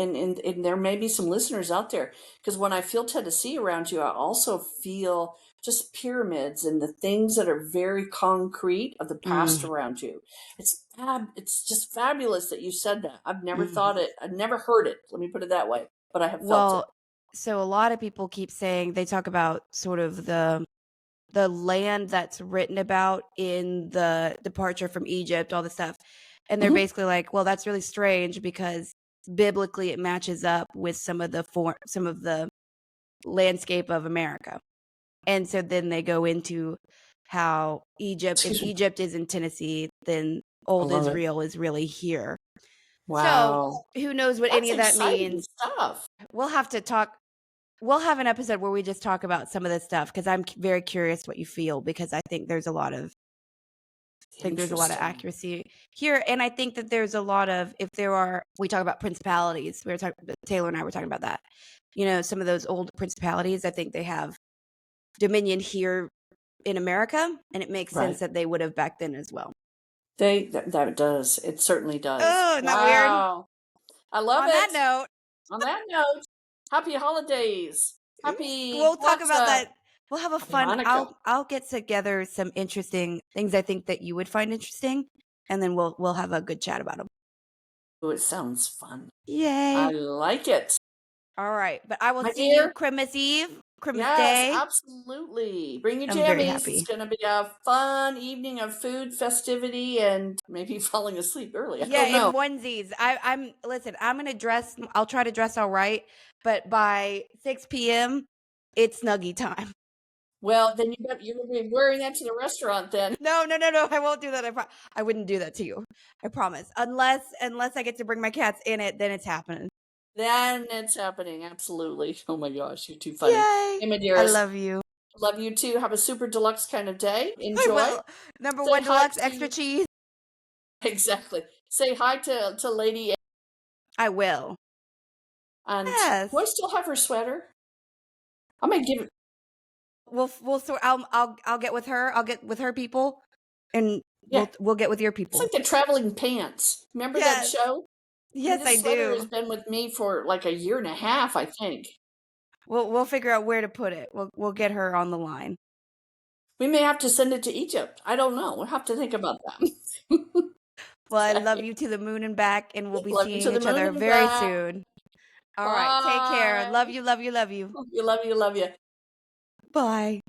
Speaker 2: there may be some listeners out there, because when I feel Tennessee around you, I also feel just pyramids and the things that are very concrete of the past around you. It's just fabulous that you said that. I've never thought it, I've never heard it. Let me put it that way, but I have felt it.
Speaker 1: Well, so a lot of people keep saying they talk about sort of the land that's written about in the departure from Egypt, all this stuff. And they're
Speaker 2: Mhm.
Speaker 1: basically like, well, that's really strange because biblically it matches up with some of the landscape of America. And so then they go into how if
Speaker 2: Excuse me.
Speaker 1: Egypt is in Tennessee, then
Speaker 2: I
Speaker 1: old
Speaker 2: love it.
Speaker 1: Israel is really here. So
Speaker 2: Wow.
Speaker 1: who knows what any
Speaker 2: That's
Speaker 1: of that
Speaker 2: exciting
Speaker 1: means?
Speaker 2: stuff.
Speaker 1: We'll have to talk. We'll have an episode where we just talk about some of this stuff because I'm very curious what you feel because I think there's a lot of
Speaker 2: Interesting.
Speaker 1: accuracy here, and I think that there's a lot of we talk about principalities. We were talking Taylor and I were talking about that. Some of those old principalities. I think they have dominion here in America, and it makes
Speaker 2: Right.
Speaker 1: sense that they would have back then as well.
Speaker 2: That does. It certainly does.
Speaker 1: Oh, isn't that weird?
Speaker 2: Wow. I love
Speaker 1: On
Speaker 2: it.
Speaker 1: that note,
Speaker 2: On that note, happy holidays. Happy
Speaker 1: we'll talk about
Speaker 2: Kwanzaa.
Speaker 1: that. We'll have a
Speaker 2: Happy
Speaker 1: fun.
Speaker 2: Hanukkah.
Speaker 1: I'll get together some interesting things I think that you would find interesting, and then we'll have a good chat about them.
Speaker 2: Oh, it sounds fun.
Speaker 1: Yay!
Speaker 2: I like it.
Speaker 1: All right, but I will
Speaker 2: My
Speaker 1: see you
Speaker 2: dear.
Speaker 1: Christmas Eve, Christmas
Speaker 2: Yes,
Speaker 1: Day.
Speaker 2: absolutely. Bring your
Speaker 1: I'm very
Speaker 2: jammies.
Speaker 1: happy.
Speaker 2: It's going to be a fun evening of food, festivity, and maybe falling asleep early. I don't know.
Speaker 1: In onesies. Listen, I'm gonna dress. I'll try to dress all right, but by 6 p.m., it's snuggie time.
Speaker 2: Well, then you're going to be wearing that to the restaurant then.
Speaker 1: No, I won't do that. I wouldn't do that to you. I promise. Unless I get to bring my cats in it, then it's happening.
Speaker 2: Then it's happening. Absolutely. Oh my gosh, you're too funny.
Speaker 1: Yay!
Speaker 2: Hey, my
Speaker 1: I
Speaker 2: dearest.
Speaker 1: love you.
Speaker 2: Love you too. Have a super deluxe kind of day.
Speaker 1: I
Speaker 2: Enjoy.
Speaker 1: will. Number
Speaker 2: Say
Speaker 1: 1
Speaker 2: hi
Speaker 1: deluxe
Speaker 2: to-
Speaker 1: extra cheese.
Speaker 2: Exactly. Say hi to Lady.
Speaker 1: I will.
Speaker 2: And
Speaker 1: Yes.
Speaker 2: do I still have her sweater? I might give it.
Speaker 1: We'll sort. I'll get with her. I'll get with her people, and
Speaker 2: Yeah.
Speaker 1: we'll get with your
Speaker 2: It's
Speaker 1: people.
Speaker 2: like the traveling pants. Remember that
Speaker 1: Yes.
Speaker 2: show?
Speaker 1: Yes,
Speaker 2: this
Speaker 1: I
Speaker 2: sweater
Speaker 1: do.
Speaker 2: has been with me for like a year and a half, I think.
Speaker 1: We'll figure out where to put it. We'll get her on the line.
Speaker 2: We may have to send it to Egypt. I don't know. We'll have to think about that.
Speaker 1: Well, I love you to the moon and back, and we'll be
Speaker 2: Love you
Speaker 1: seeing
Speaker 2: to the
Speaker 1: each
Speaker 2: moon
Speaker 1: other
Speaker 2: and
Speaker 1: very
Speaker 2: back.
Speaker 1: soon. All right, take care.
Speaker 2: Bye.
Speaker 1: Love you, love you, love you.
Speaker 2: Love you, love you, love you.
Speaker 1: Bye.